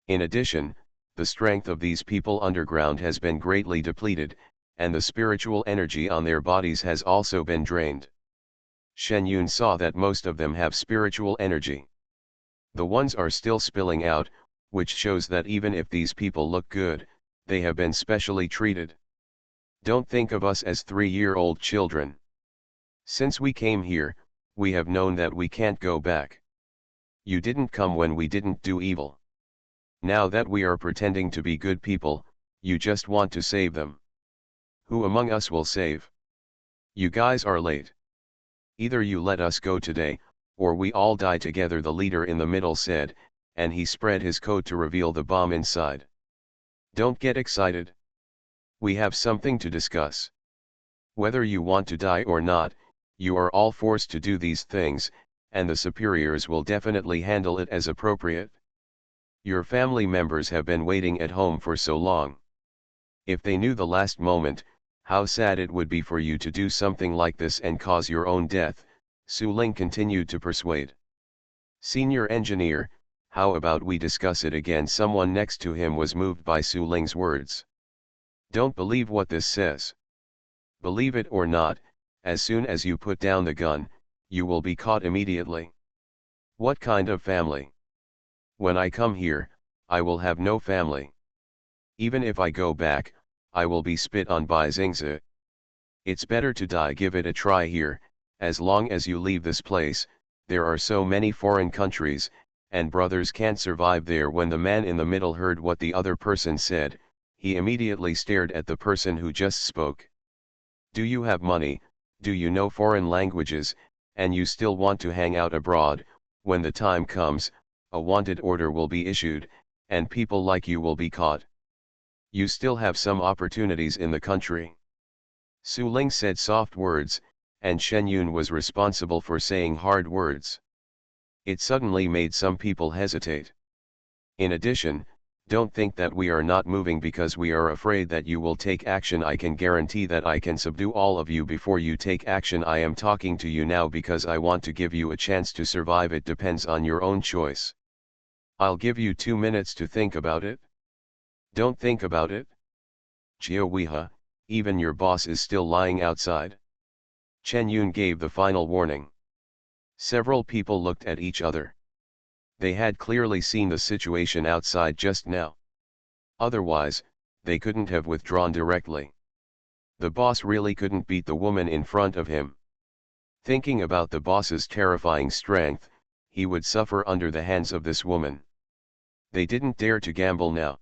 In addition, the strength of these people underground has been greatly depleted, and the spiritual energy on their bodies has also been drained. Shen Yun saw that most of them have spiritual energy. The ones are still spilling out, which shows that even if these people look good, they have been specially treated. Don't think of us as 3-year-old children. Since we came here, we have known that we can't go back. You didn't come when we didn't do evil. Now that we are pretending to be good people, you just want to save them. Who among us will save? You guys are late. Either you let us go today, or we all die together, the leader in the middle said, and he spread his coat to reveal the bomb inside. Don't get excited. We have something to discuss. Whether you want to die or not, you are all forced to do these things, and the superiors will definitely handle it as appropriate. Your family members have been waiting at home for so long. If they knew the last moment, how sad it would be for you to do something like this and cause your own death, Su Ling continued to persuade. Senior engineer, how about we discuss it again? Someone next to him was moved by Su Ling's words. Don't believe what this says. Believe it or not, as soon as you put down the gun, you will be caught immediately. What kind of family? When I come here, I will have no family. Even if I go back, I will be spit on by Xingzi. It's better to die. Give it a try here. As long as you leave this place, there are so many foreign countries, and brothers can't survive there. When the man in the middle heard what the other person said, he immediately stared at the person who just spoke. Do you have money, do you know foreign languages, and you still want to hang out abroad? When the time comes, a wanted order will be issued, and people like you will be caught. You still have some opportunities in the country. Su Ling said soft words, and Shen Yun was responsible for saying hard words. It suddenly made some people hesitate. In addition, don't think that we are not moving because we are afraid that you will take action. I can guarantee that I can subdue all of you before you take action. I am talking to you now because I want to give you a chance to survive. It depends on your own choice. I'll give you 2 minutes to think about it. Don't think about it. Jiowiha, even your boss is still lying outside. Chen Yun gave the final warning. Several people looked at each other. They had clearly seen the situation outside just now. Otherwise, they couldn't have withdrawn directly. The boss really couldn't beat the woman in front of him. Thinking about the boss's terrifying strength, he would suffer under the hands of this woman. They didn't dare to gamble now.